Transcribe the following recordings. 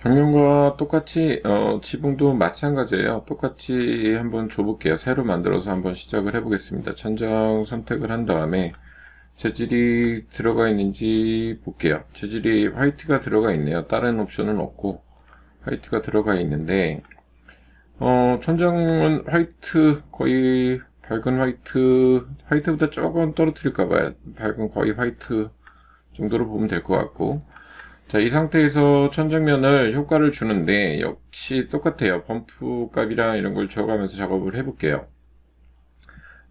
작년과 똑같이 지붕도 마찬가지예요. 똑같이 한번 줘볼게요. 새로 만들어서 한번 시작을 해보겠습니다. 천장 선택을 한 다음에 재질이 들어가 있는지 볼게요. 재질이 화이트가 들어가 있네요. 다른 옵션은 없고 화이트가 들어가 있는데 천장은 화이트, 거의 밝은 화이트보다 조금 떨어뜨릴까봐요. 밝은 거의 화이트 정도로 보면 될 것 같고, 자, 이 상태에서 천정면을 효과를 주는데 역시 똑같아요. 범프 값이랑 이런 걸 줘가면서 작업을 해볼게요.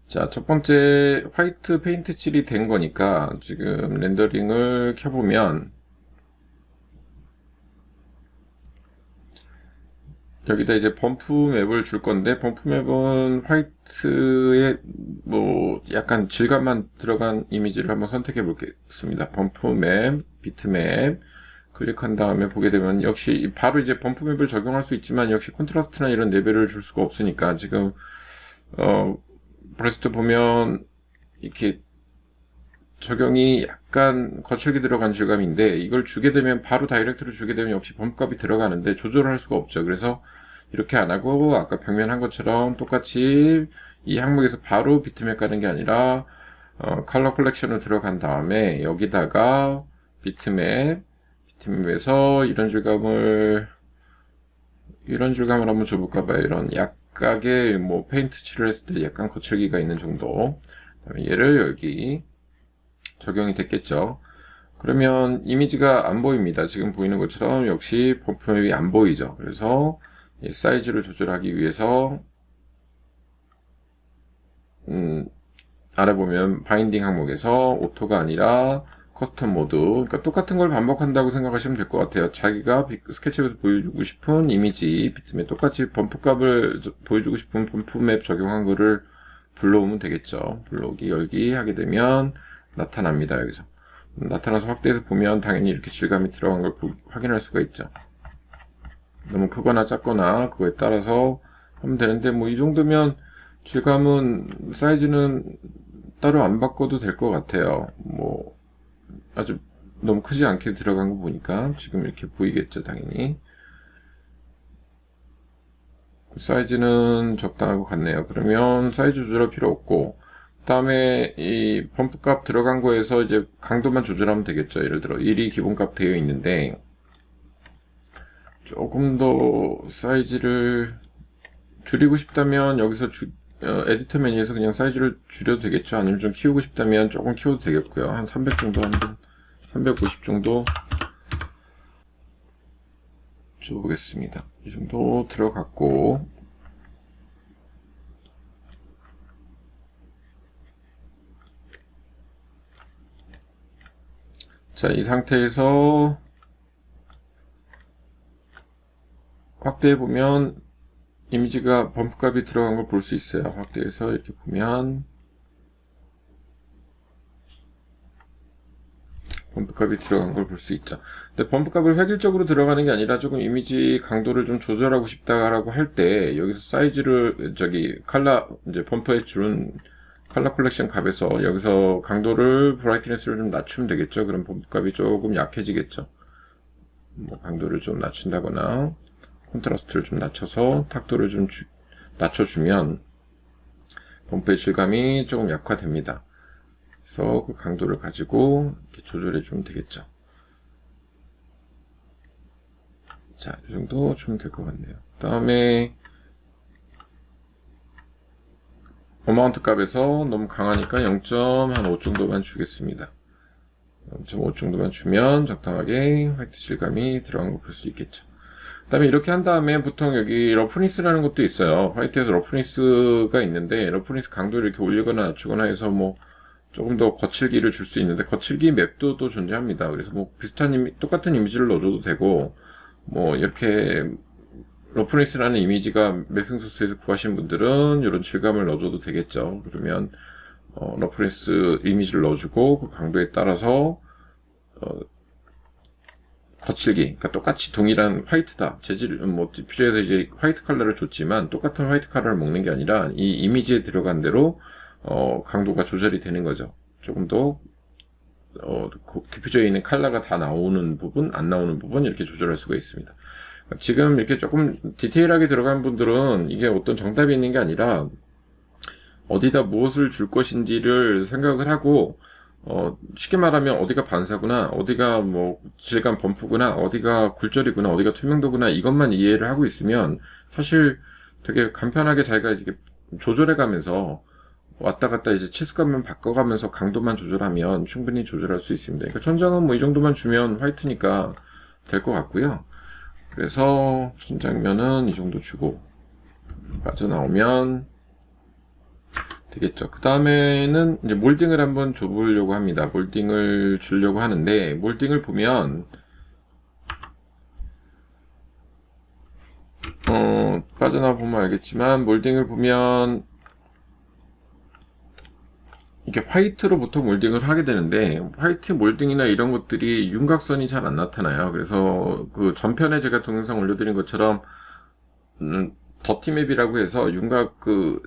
자, 첫 번째 화이트 페인트 칠이 된 거니까 지금 렌더링을 켜보면 여기다 이제 범프 맵을 줄 건데, 범프 맵은 화이트에 뭐 약간 질감만 들어간 이미지를 한번 선택해 보겠습니다. 범프 맵, 비트 맵 클릭한 다음에 보게 되면 역시 바로 이제 범프 맵을 적용할 수 있지만 역시 콘트라스트나 이런 레벨을 줄 수가 없으니까 지금 브레스트 보면 이렇게 적용이 약간 거칠게 들어간 질감인데, 이걸 주게 되면 바로 다이렉트로 주게 되면 역시 범프 값이 들어가는데 조절을 할 수가 없죠. 그래서 이렇게 안 하고 아까 벽면 한 것처럼 똑같이 이 항목에서 바로 비트맵 가는 게 아니라 컬러 컬렉션을 들어간 다음에 여기다가 비트맵에서 이런 질감을 한번 줘볼까 봐요. 이런 약하게 뭐 페인트 칠을 했을 때 약간 거칠기가 있는 정도. 그다음에 얘를 여기 적용이 됐겠죠. 그러면 이미지가 안 보입니다. 지금 보이는 것처럼 역시 범프맵이 안 보이죠. 그래서 사이즈를 조절하기 위해서 아래 보면 바인딩 항목에서 오토가 아니라 커스텀 모드, 그러니까 똑같은 걸 반복한다고 생각하시면 될 것 같아요. 자기가 스케치북에서 보여주고 싶은 이미지 비트맵 똑같이 범프 값을 보여주고 싶은 범프맵 적용한 거를 불러오면 되겠죠. 불러오기 열기 하게 되면 나타납니다. 여기서 나타나서 확대해서 보면 당연히 이렇게 질감이 들어간 걸 확인할 수가 있죠. 너무 크거나 작거나 그거에 따라서 하면 되는데, 뭐 이 정도면 질감은 사이즈는 따로 안 바꿔도 될 것 같아요. 뭐 아주 너무 크지 않게 들어간 거 보니까 지금 이렇게 보이겠죠. 당연히 사이즈는 적당한 것 같네요. 그러면 사이즈 조절할 필요 없고, 그 다음에 이 범프 값 들어간 거에서 이제 강도만 조절하면 되겠죠. 예를 들어 1이 기본값 되어 있는데 조금 더 사이즈를 줄이고 싶다면 여기서 에디터 메뉴에서 그냥 사이즈를 줄여도 되겠죠. 아니면 좀 키우고 싶다면 조금 키워도 되겠고요. 한 300 정도, 한 350 정도 줘보겠습니다. 이 정도 들어갔고, 자, 이 상태에서 확대해보면 이미지가 범프 값이 들어간 걸 볼 수 있어요. 확대해서 이렇게 보면 범프 값이 들어간 걸 볼 수 있죠. 근데 범프 값을 획일적으로 들어가는 게 아니라 조금 이미지 강도를 좀 조절하고 싶다라고 할 때 여기서 사이즈를 이제 범프에 주는 컬러 컬렉션 값에서 여기서 강도를 브라이트니스를 좀 낮추면 되겠죠. 그럼 범프 값이 조금 약해지겠죠. 뭐 강도를 좀 낮춘다거나 콘트라스트를 좀 낮춰서 탁도를 좀 낮춰주면 범프의 질감이 조금 약화됩니다. 그래서 그 강도를 가지고 이렇게 조절해 주면 되겠죠. 자, 이 정도 주면 될 것 같네요. 그 다음에 어마운트 값에서 너무 강하니까 0.5 정도만 주겠습니다. 0.5 정도만 주면 적당하게 화이트 질감이 들어간 걸 볼 수 있겠죠. 그 다음에 이렇게 한 다음에 보통 여기 러프니스라는 것도 있어요. 화이트에서 러프니스가 있는데, 러프니스 강도를 이렇게 올리거나 낮추거나 해서 뭐 조금 더 거칠기를 줄 수 있는데, 거칠기 맵도 또 존재합니다. 그래서 뭐 똑같은 이미지를 넣어줘도 되고, 뭐 이렇게 러프니스라는 이미지가 매핑 소스에서 구하신 분들은 이런 질감을 넣어줘도 되겠죠. 그러면 러프니스 이미지를 넣어주고 그 강도에 따라서 거칠기, 그러니까 똑같이 동일한 화이트다. 뭐 디퓨저에서 이제 화이트 컬러를 줬지만 똑같은 화이트 컬러를 먹는 게 아니라 이 이미지에 들어간 대로 강도가 조절이 되는 거죠. 조금 더 디퓨저에 있는 컬러가 다 나오는 부분, 안 나오는 부분 이렇게 조절할 수가 있습니다. 지금 이렇게 조금 디테일하게 들어간 분들은 이게 어떤 정답이 있는 게 아니라 어디다 무엇을 줄 것인지를 생각을 하고 쉽게 말하면 어디가 반사구나, 어디가 뭐 질감 범프구나, 어디가 굴절이구나, 어디가 투명도구나 이것만 이해를 하고 있으면 사실 되게 간편하게 자기가 이렇게 조절해가면서 왔다 갔다 이제 치수감만 바꿔가면서 강도만 조절하면 충분히 조절할 수 있습니다. 그러니까 천장은 뭐 이 정도만 주면 화이트니까 될 것 같고요. 그래서 천장면은 이 정도 주고 빠져나오면 되겠죠. 그 다음에는 이제 몰딩을 한번 줘보려고 합니다. 몰딩을 주려고 하는데 몰딩을 보면 빠져나와 보면 알겠지만 몰딩을 보면 이게 화이트로 보통 몰딩을 하게 되는데 화이트 몰딩이나 이런 것들이 윤곽선이 잘 안 나타나요. 그래서 그 전편에 제가 동영상 올려드린 것처럼 더티맵이라고 해서 윤곽 그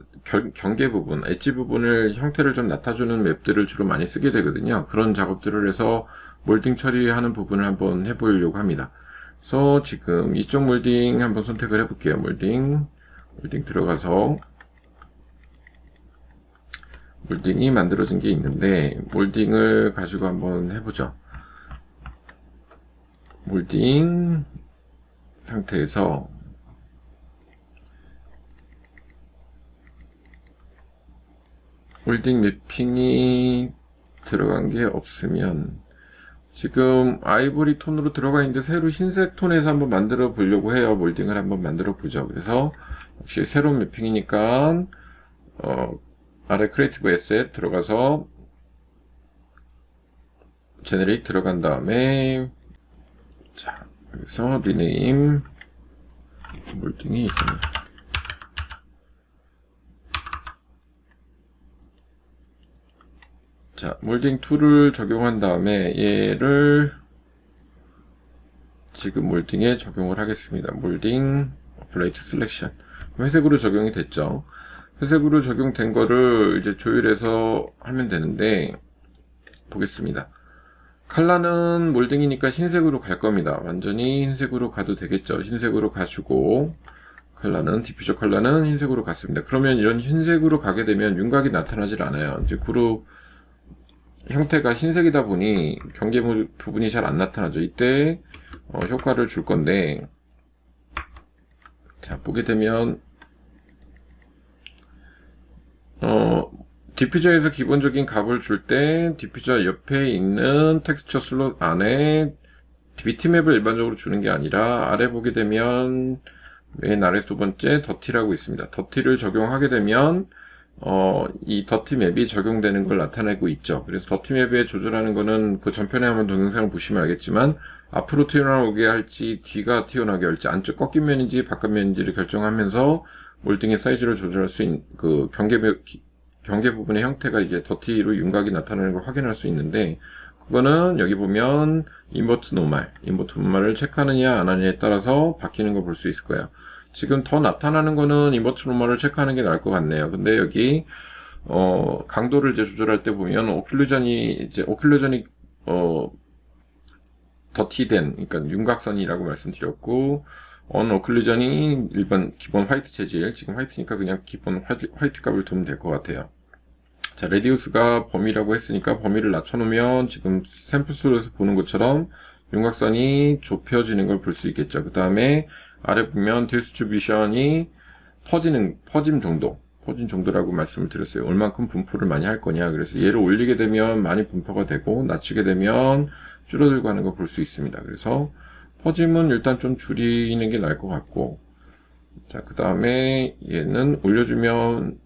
경계 부분, 엣지 부분을 형태를 좀 나타주는 맵들을 주로 많이 쓰게 되거든요. 그런 작업들을 해서 몰딩 처리하는 부분을 한번 해보려고 합니다. 그래서 지금 이쪽 몰딩 한번 선택을 해볼게요. 몰딩 들어가서 몰딩이 만들어진 게 있는데 몰딩을 가지고 한번 해보죠. 몰딩 상태에서 몰딩 매핑이 들어간 게 없으면 지금 아이보리 톤으로 들어가 있는데 새로 흰색 톤에서 한번 만들어 보려고 해요. 몰딩을 한번 만들어 보죠. 그래서 역시 새로운 매핑이니까 아래 크리에이티브 에셋 들어가서 제너레이트 들어간 다음에 자 여기서 리네임 몰딩이 있습니다. 자, 몰딩 툴을 적용한 다음에 얘를 지금 몰딩에 적용을 하겠습니다. 몰딩 플레이트 셀렉션 회색으로 적용이 됐죠. 회색으로 적용된 거를 이제 조율해서 하면 되는데 보겠습니다. 컬러는 몰딩이니까 흰색으로 갈 겁니다. 완전히 흰색으로 가도 되겠죠. 흰색으로 가주고 컬러는 디퓨저 컬러는 흰색으로 갔습니다. 그러면 이런 흰색으로 가게 되면 윤곽이 나타나질 않아요. 이제 그룹 형태가 흰색이다 보니 경계 부분이 잘 안 나타나죠. 이때 효과를 줄 건데 자 보게 되면 디퓨저에서 기본적인 값을 줄 때 디퓨저 옆에 있는 텍스처 슬롯 안에 비트맵을 일반적으로 주는 게 아니라 아래 보게 되면 맨 아래 두 번째 더티라고 있습니다. 더티를 적용하게 되면 이 더티맵이 적용되는 걸 나타내고 있죠. 그래서 더티맵에 조절하는 거는 그 전편에 한번 동영상을 보시면 알겠지만 앞으로 튀어나오게 할지 뒤가 튀어나오게 할지 안쪽 꺾인 면인지 바깥 면인지를 결정하면서 몰딩의 사이즈를 조절할 수 있는 그 경계 부분의 형태가 이제 더티로 윤곽이 나타나는 걸 확인할 수 있는데 그거는 여기 보면 인버트 노말을 체크하느냐 안 하느냐에 따라서 바뀌는 걸 볼 수 있을 거예요. 지금 더 나타나는 거는 인버트 노멀을 체크하는 게 나을 것 같네요. 근데 여기 강도를 이제 조절할 때 보면 오클루전이 더티된 그러니까 윤곽선이라고 말씀드렸고 오클루전이 일반 기본 화이트 재질 지금 화이트니까 그냥 기본 화이트 값을 두면 될 것 같아요. 자, 레디우스가 범위라고 했으니까 범위를 낮춰놓으면 지금 샘플 소리에서 보는 것처럼 윤곽선이 좁혀지는 걸 볼 수 있겠죠. 그 다음에 아래 보면 디스트리뷰션이 퍼짐 정도라고 말씀을 드렸어요. 얼만큼 분포를 많이 할 거냐. 그래서 얘를 올리게 되면 많이 분포가 되고 낮추게 되면 줄어들고 하는 걸 볼 수 있습니다. 그래서 퍼짐은 일단 좀 줄이는 게 나을 것 같고 자, 그 다음에 얘는 올려주면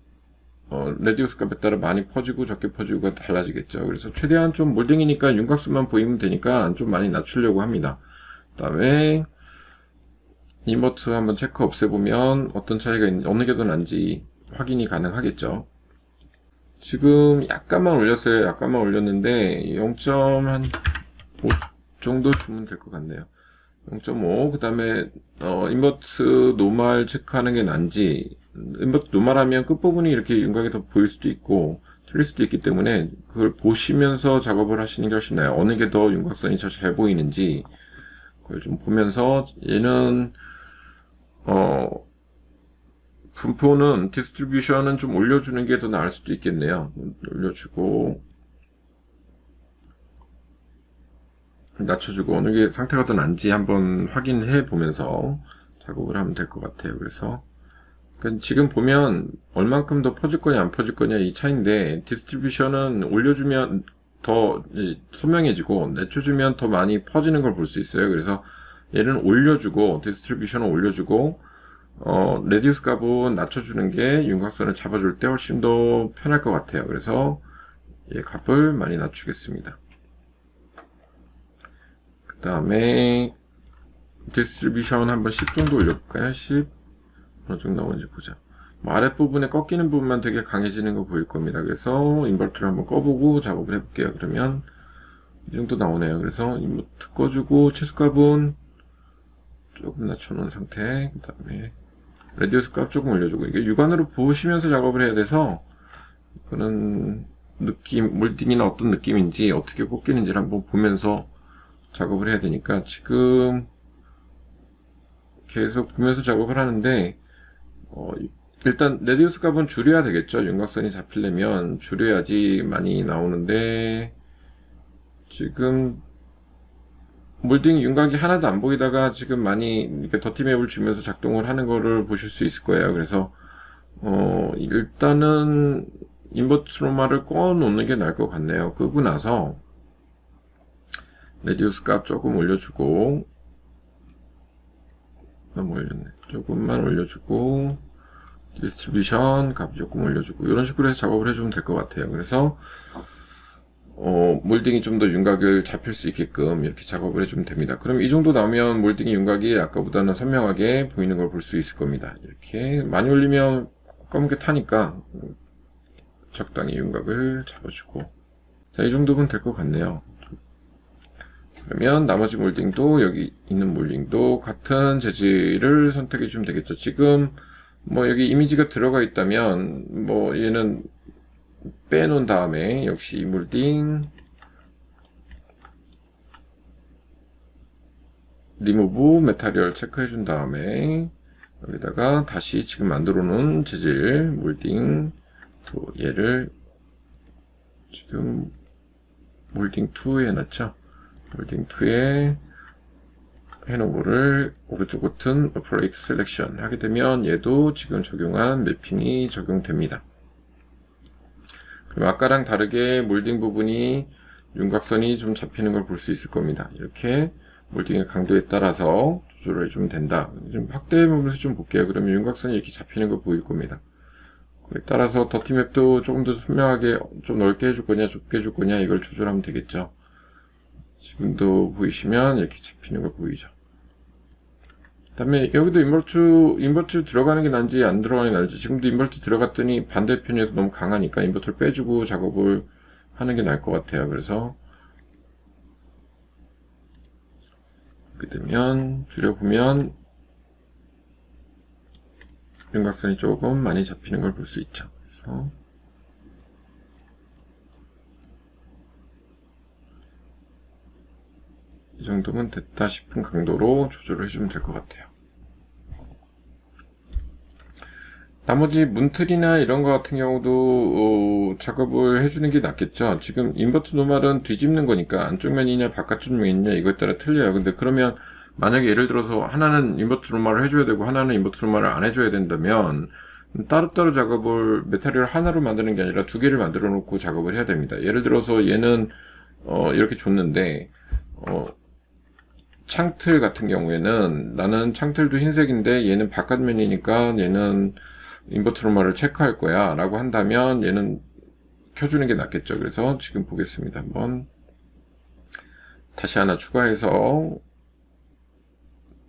레디우스 값에 따라 많이 퍼지고 적게 퍼지고가 달라지겠죠. 그래서 최대한 좀 몰딩이니까 윤곽선만 보이면 되니까 좀 많이 낮추려고 합니다. 그 다음에 인버트 한번 체크 없애보면 어떤 차이가 있는지 어느 게 더 난지 확인이 가능하겠죠. 지금 약간만 올렸어요. 약간만 올렸는데 0.5 정도 주면 될 것 같네요. 0.5 그 다음에 인버트 노멀 체크하는 게 난지 인버트 노멀하면 끝부분이 이렇게 윤곽이 더 보일 수도 있고 틀릴 수도 있기 때문에 그걸 보시면서 작업을 하시는 게 훨씬 나아요. 어느 게 더 윤곽선이 잘 보이는지 그걸 좀 보면서 얘는 분포는 디스트리뷰션은 좀 올려주는 게 더 나을 수도 있겠네요. 올려주고 낮춰주고 어느 게 상태가 더 난지 한번 확인해 보면서 작업을 하면 될 것 같아요. 그래서 지금 보면 얼만큼 더 퍼질 거냐 안 퍼질 거냐 이 차이인데, 디스트리뷰션은 올려주면 더 선명해지고 낮춰주면 더 많이 퍼지는 걸 볼 수 있어요. 그래서 얘는 올려주고 디스트리뷰션을 올려주고 레디우스 값은 낮춰주는 게 윤곽선을 잡아줄 때 훨씬 더 편할 것 같아요. 그래서 얘 값을 많이 낮추겠습니다. 그 다음에 디스트리뷰션 한번 10 정도 올려볼까요? 10 어느 정도 나오는지 보자. 아랫부분에 꺾이는 부분만 되게 강해지는 거 보일 겁니다. 그래서 인버터를 한번 꺼보고 작업을 해볼게요. 그러면 이 정도 나오네요. 그래서 인버터 꺼주고 치수값은 조금 낮춰놓은 상태. 그 다음에 레디우스 값 조금 올려주고, 이게 육안으로 보시면서 작업을 해야 돼서 이거는 느낌, 몰딩이나 어떤 느낌인지 어떻게 꺾이는지를 한번 보면서 작업을 해야 되니까 지금 계속 보면서 작업을 하는데, 일단 레디우스 값은 줄여야 되겠죠. 윤곽선이 잡히려면 줄여야지 많이 나오는데, 지금 몰딩 윤곽이 하나도 안 보이다가 지금 많이 이렇게 더티맵을 주면서 작동을 하는 거를 보실 수 있을 거예요. 그래서 일단은 인버트로마를 꺼 놓는 게 나을 것 같네요. 끄고 나서 레디우스 값 조금 올려주고, 너무 올렸네. 조금만 올려주고, 디스트리뷰션 값 조금 올려주고, 이런 식으로 해서 작업을 해주면 될 것 같아요. 그래서 몰딩이 좀 더 윤곽을 잡힐 수 있게끔 이렇게 작업을 해주면 됩니다. 그럼 이 정도 나오면 몰딩이 윤곽이 아까보다는 선명하게 보이는 걸 볼 수 있을 겁니다. 이렇게 많이 올리면 검게 타니까 적당히 윤곽을 잡아주고, 자, 이 정도면 될 것 같네요. 그러면 나머지 몰딩도, 여기 있는 몰딩도 같은 재질을 선택해 주면 되겠죠. 지금 뭐 여기 이미지가 들어가 있다면 뭐 얘는 빼놓은 다음에 역시 이 몰딩 리무브 메타리얼 체크해 준 다음에 여기다가 다시 지금 만들어 놓은 재질 몰딩 또 얘를 지금 몰딩 2에 해놨죠. 몰딩 2에 해놓은 거를 오른쪽 버튼 오퍼레이트 셀렉션 하게 되면 얘도 지금 적용한 매핑이 적용됩니다. 그럼 아까랑 다르게 몰딩 부분이 윤곽선이 좀 잡히는 걸 볼 수 있을 겁니다. 이렇게 몰딩의 강도에 따라서 조절을 해주면 된다. 좀 확대해 보면서 좀 볼게요. 그러면 윤곽선이 이렇게 잡히는 걸 보일 겁니다. 그에 따라서 더티맵도 조금 더 선명하게 좀 넓게 해줄 거냐 좁게 해줄 거냐 이걸 조절하면 되겠죠. 지금도 보이시면 이렇게 잡히는 걸 보이죠. 그 다음에 여기도 인버터 들어가는 게 난지 안 들어가는 게 나을지, 지금도 인버터 들어갔더니 반대편에서 너무 강하니까 인버터를 빼주고 작업을 하는 게 나을 것 같아요. 그래서 이렇게 되면 줄여보면 윤곽선이 조금 많이 잡히는 걸 볼 수 있죠. 그래서 이 정도면 됐다 싶은 강도로 조절을 해주면 될 것 같아요. 나머지 문틀이나 이런 거 같은 경우도 작업을 해주는 게 낫겠죠. 지금 인버터 노말은 뒤집는 거니까 안쪽 면이냐 바깥쪽 면이냐 이거에 따라 틀려요. 근데 그러면 만약에 예를 들어서 하나는 인버터 노말을 해줘야 되고 하나는 인버터 노말을 안 해줘야 된다면 따로따로 작업을 메타리얼 하나로 만드는 게 아니라 두 개를 만들어 놓고 작업을 해야 됩니다. 예를 들어서 얘는 이렇게 줬는데 창틀 같은 경우에는 나는 창틀도 흰색인데 얘는 바깥면이니까 얘는 인버터 노말을 체크할 거야 라고 한다면 얘는 켜주는 게 낫겠죠. 그래서 지금 보겠습니다. 한번 다시 하나 추가해서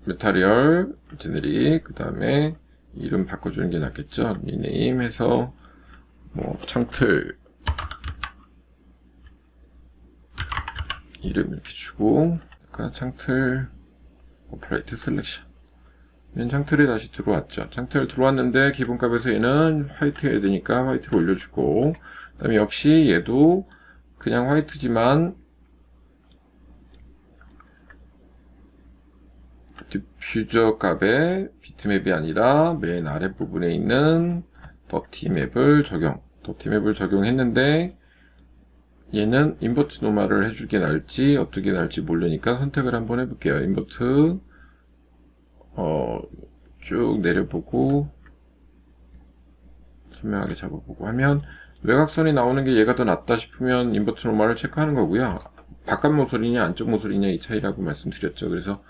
메타리얼 제네릭 그 다음에 이름 바꿔주는 게 낫겠죠. 리네임 해서 뭐 창틀 이름 이렇게 주고 창틀 오퍼레이트 셀렉션 맨 창틀에 다시 들어왔죠. 창틀 들어왔는데 기본값에서 얘는 화이트 해야 되니까 화이트를 올려주고, 그 다음에 역시 얘도 그냥 화이트지만 디퓨저 값에 비트맵이 아니라 맨 아랫부분에 있는 더티맵을 적용했는데 얘는 인버트 노멀을 해주게 날지 어떻게 날지 모르니까 선택을 한번 해볼게요. 인버트 쭉 내려보고 선명하게 잡아보고 하면 외곽선이 나오는 게 얘가 더 낫다 싶으면 인버트 노멀을 체크하는 거고요. 바깥 모서리냐 안쪽 모서리냐 이 차이라고 말씀드렸죠. 그래서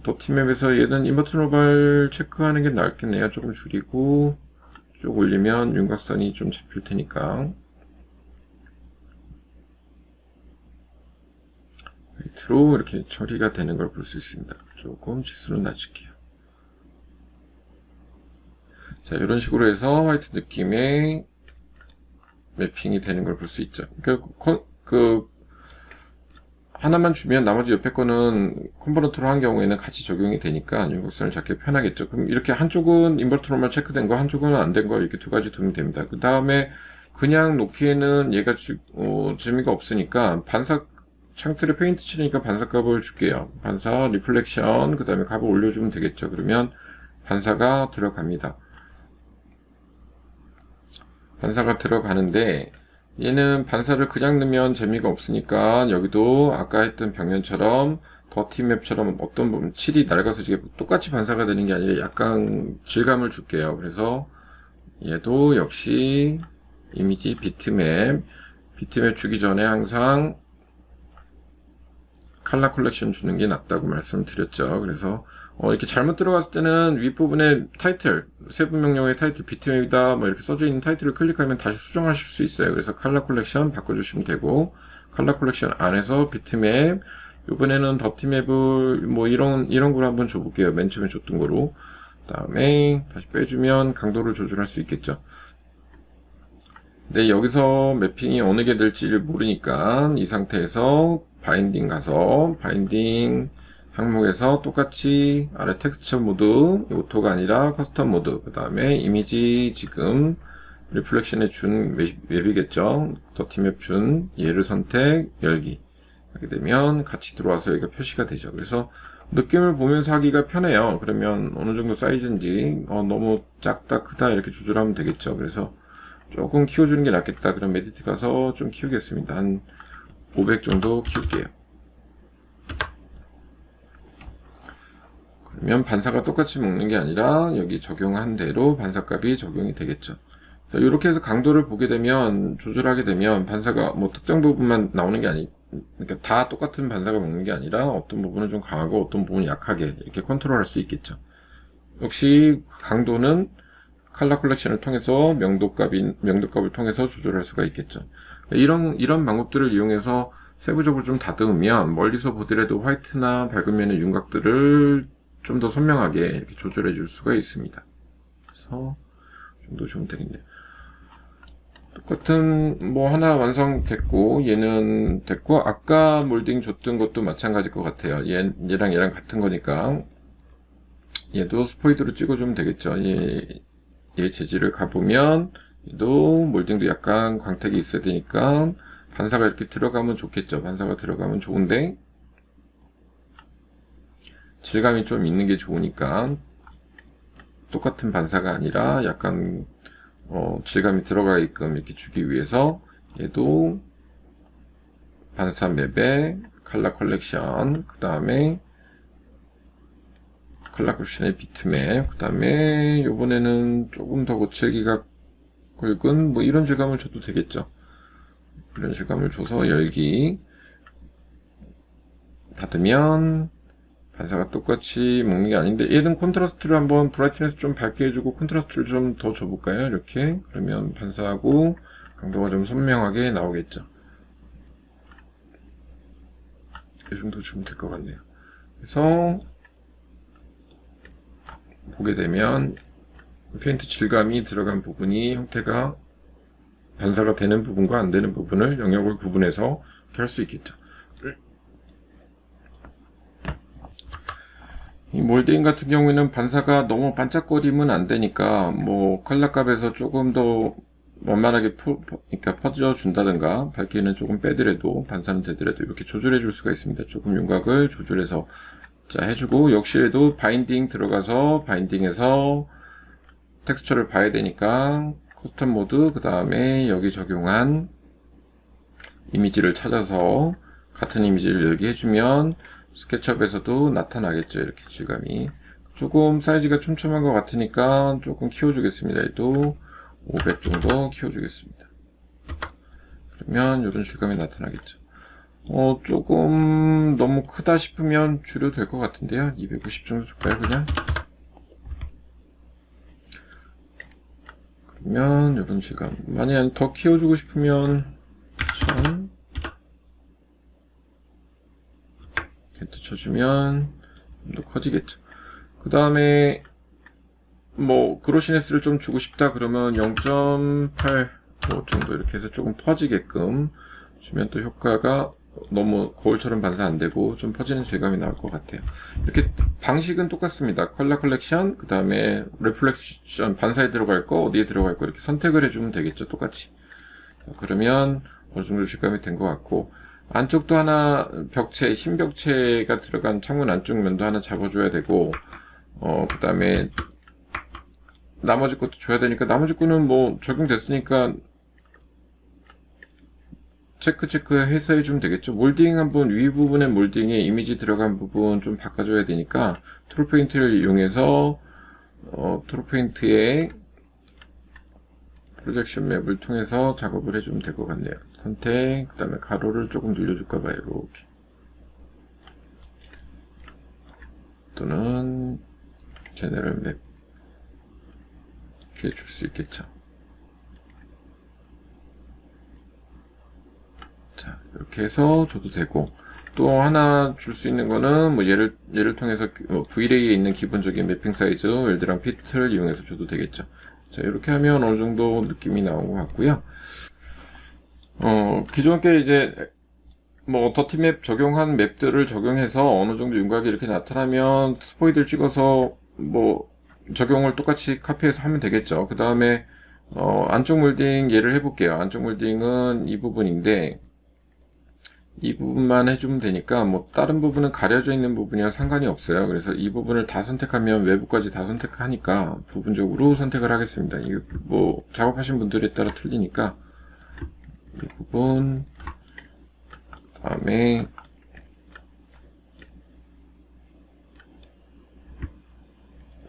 더티맵에서 얘는 인버트 노멀 체크하는 게 낫겠네요. 조금 줄이고 쭉 올리면 윤곽선이 좀 잡힐 테니까 화이트로 이렇게 처리가 되는 걸 볼 수 있습니다. 조금 치수는 낮출게요. 자, 이런 식으로 해서 화이트 느낌의 매핑이 되는 걸 볼 수 있죠. 하나만 주면 나머지 옆에 거는 컨버터로 한 경우에는 같이 적용이 되니까 윤곽선을 잡기 편하겠죠. 그럼 이렇게 한쪽은 인버터 노멀 체크된 거, 한쪽은 안 된 거 이렇게 두 가지 두면 됩니다. 그 다음에 그냥 놓기에는 얘가 재미가 없으니까 반사 창틀에 페인트 칠하니까 반사 값을 줄게요. 반사, 리플렉션, 그 다음에 값을 올려주면 되겠죠. 그러면 반사가 들어갑니다. 반사가 들어가는데 얘는 반사를 그냥 넣으면 재미가 없으니까 여기도 아까 했던 벽면처럼 더티맵처럼 어떤 부분 칠이 낡아서 이게 똑같이 반사가 되는 게 아니라 약간 질감을 줄게요. 그래서 얘도 역시 이미지 비트맵 주기 전에 항상 컬러 컬렉션 주는 게 낫다고 말씀드렸죠. 그래서 이렇게 잘못 들어갔을 때는 윗부분에 타이틀, 세부 명령의 타이틀, 비트맵이다 뭐 이렇게 써져 있는 타이틀을 클릭하면 다시 수정하실 수 있어요. 그래서 컬러 컬렉션 바꿔주시면 되고, 컬러 컬렉션 안에서 비트맵, 이번에는 더티맵을 뭐 이런 거로 한번 줘볼게요. 맨 처음에 줬던 거로. 그 다음에 다시 빼주면 강도를 조절할 수 있겠죠. 근데 여기서 매핑이 어느 게 될지를 모르니까 이 상태에서 바인딩 가서 바인딩 항목에서 똑같이 아래 텍스처 모드 오토가 아니라 커스텀 모드, 그 다음에 이미지 지금 리플렉션에 준 맵이겠죠. 더티맵 준 얘를 선택 열기 하게 되면 같이 들어와서 여기가 표시가 되죠. 그래서 느낌을 보면서 하기가 편해요. 그러면 어느 정도 사이즈인지 너무 작다 크다 이렇게 조절하면 되겠죠. 그래서 조금 키워주는 게 낫겠다. 그럼 에디트 가서 좀 키우겠습니다. 한 500 정도 키울게요. 그러면 반사가 똑같이 먹는 게 아니라 여기 적용한 대로 반사값이 적용이 되겠죠. 자, 이렇게 해서 강도를 보게 되면 조절하게 되면 반사가 뭐 특정 부분만 나오는 게 그러니까 다 똑같은 반사가 먹는 게 아니라 어떤 부분은 좀 강하고 어떤 부분은 약하게 이렇게 컨트롤할 수 있겠죠. 역시 강도는 컬러 컬렉션을 통해서 명도값을 통해서 조절할 수가 있겠죠. 이런 방법들을 이용해서 세부적으로 좀 다듬으면 멀리서 보더라도 화이트나 밝은 면의 윤곽들을 좀 더 선명하게 이렇게 조절해 줄 수가 있습니다. 그래서 좀 더 주면 되겠네요. 똑같은 뭐 하나 완성됐고 얘는 됐고 아까 몰딩 줬던 것도 마찬가지일 것 같아요. 얘랑 같은 거니까 얘도 스포이드로 찍어주면 되겠죠. 얘 재질을 가보면 얘도 몰딩도 약간 광택이 있어야 되니까 반사가 이렇게 들어가면 좋겠죠. 반사가 들어가면 좋은데 질감이 좀 있는 게 좋으니까 똑같은 반사가 아니라 약간 질감이 들어가게끔 이렇게 주기 위해서 얘도 반사 맵에 컬러 컬렉션, 그 다음에 컬러 컬렉션의 비트맵, 그 다음에 요번에는 조금 더 고치기가 굵은 뭐 이런 질감을 줘도 되겠죠. 이런 질감을 줘서 열기 닫으면 반사가 똑같이 먹는 게 아닌데 얘는 콘트라스트를 한번 브라이트니스 좀 밝게 해주고 콘트라스트를 좀 더 줘볼까요? 이렇게 그러면 반사하고 강도가 좀 선명하게 나오겠죠. 이 정도 주면 될 것 같네요. 그래서 보게 되면 페인트 질감이 들어간 부분이 형태가 반사가 되는 부분과 안 되는 부분을 영역을 구분해서 이렇게 할 수 있겠죠. 이 몰딩 같은 경우에는 반사가 너무 반짝거리면 안 되니까 뭐 컬러 값에서 조금 더 원만하게 그러니까 퍼져 준다든가 밝기는 조금 빼더라도 반사는 되더라도 이렇게 조절해 줄 수가 있습니다. 조금 윤곽을 조절해서 자, 해주고, 역시 얘도 바인딩 들어가서, 바인딩에서 텍스처를 봐야 되니까, 커스텀 모드, 그 다음에 여기 적용한 이미지를 찾아서, 같은 이미지를 여기 해주면, 스케치업에서도 나타나겠죠. 이렇게 질감이. 조금 사이즈가 촘촘한 것 같으니까, 조금 키워주겠습니다. 얘도 500 정도 키워주겠습니다. 그러면 이런 질감이 나타나겠죠. 조금 너무 크다 싶으면 줄여도 될 것 같은데요. 250 정도 줄까요, 그냥? 그러면 이런 질감. 만약 더 키워주고 싶으면 1000 이렇게 쳐주면 좀 더 커지겠죠. 그 다음에 뭐 그로시네스를 좀 주고 싶다 그러면 0.8 정도 이렇게 해서 조금 퍼지게끔 주면 또 효과가 너무 거울처럼 반사 안 되고 좀 퍼지는 질감이 나올 것 같아요. 이렇게 방식은 똑같습니다. 컬러 컬렉션, 그 다음에 리플렉션, 반사에 들어갈 거, 어디에 들어갈 거 이렇게 선택을 해주면 되겠죠. 똑같이. 그러면 어느 정도 질감이 된 것 같고, 안쪽도 하나 벽체, 흰 벽체가 들어간 창문 안쪽 면도 하나 잡아줘야 되고, 그 다음에 나머지 것도 줘야 되니까, 나머지 거는 뭐 적용됐으니까 체크 해서 해주면 되겠죠. 몰딩 한번 위 부분에 몰딩에 이미지 들어간 부분 좀 바꿔줘야 되니까 트루 페인트를 이용해서 트루 페인트의 프로젝션 맵을 통해서 작업을 해주면 될 것 같네요. 선택, 그 다음에 가로를 조금 늘려줄까봐요. 이렇게. 또는 제너럴 맵 이렇게 줄 수 있겠죠. 자, 이렇게 해서 줘도 되고, 또 하나 줄 수 있는 거는, 뭐, 얘를 통해서, Vlay에 있는 기본적인 매핑 사이즈, 웰드랑 피트를 이용해서 줘도 되겠죠. 자, 이렇게 하면 어느 정도 느낌이 나온 것 같고요. 기존 게 이제, 뭐, 더티맵 적용한 맵들을 적용해서 어느 정도 윤곽이 이렇게 나타나면, 스포이드를 찍어서, 뭐, 적용을 똑같이 카피해서 하면 되겠죠. 그 다음에, 안쪽 몰딩 예를 해볼게요. 안쪽 몰딩은 이 부분인데, 이 부분만 해주면 되니까 뭐 다른 부분은 가려져 있는 부분이랑 상관이 없어요. 그래서 이 부분을 다 선택하면 외부까지 다 선택하니까 부분적으로 선택을 하겠습니다. 이게 뭐 작업하신 분들에 따라 틀리니까 이 부분, 다음에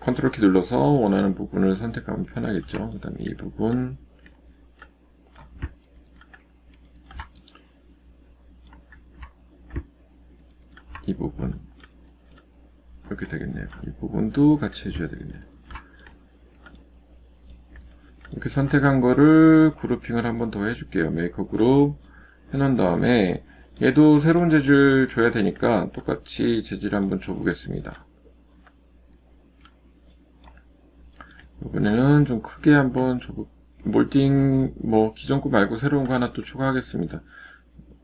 컨트롤 키 눌러서 원하는 부분을 선택하면 편하겠죠. 그 다음에 이 부분, 이 부분 이렇게 되겠네요. 이 부분도 같이 해줘야 되겠네요. 이렇게 선택한 거를 그룹핑을 한번 더 해줄게요. 메이커 그룹 해놓은 다음에 얘도 새로운 재질 줘야 되니까 똑같이 재질 한번 줘보겠습니다. 이번에는 좀 크게 한번 몰딩 뭐 기존 거 말고 새로운 거 하나 또 추가하겠습니다.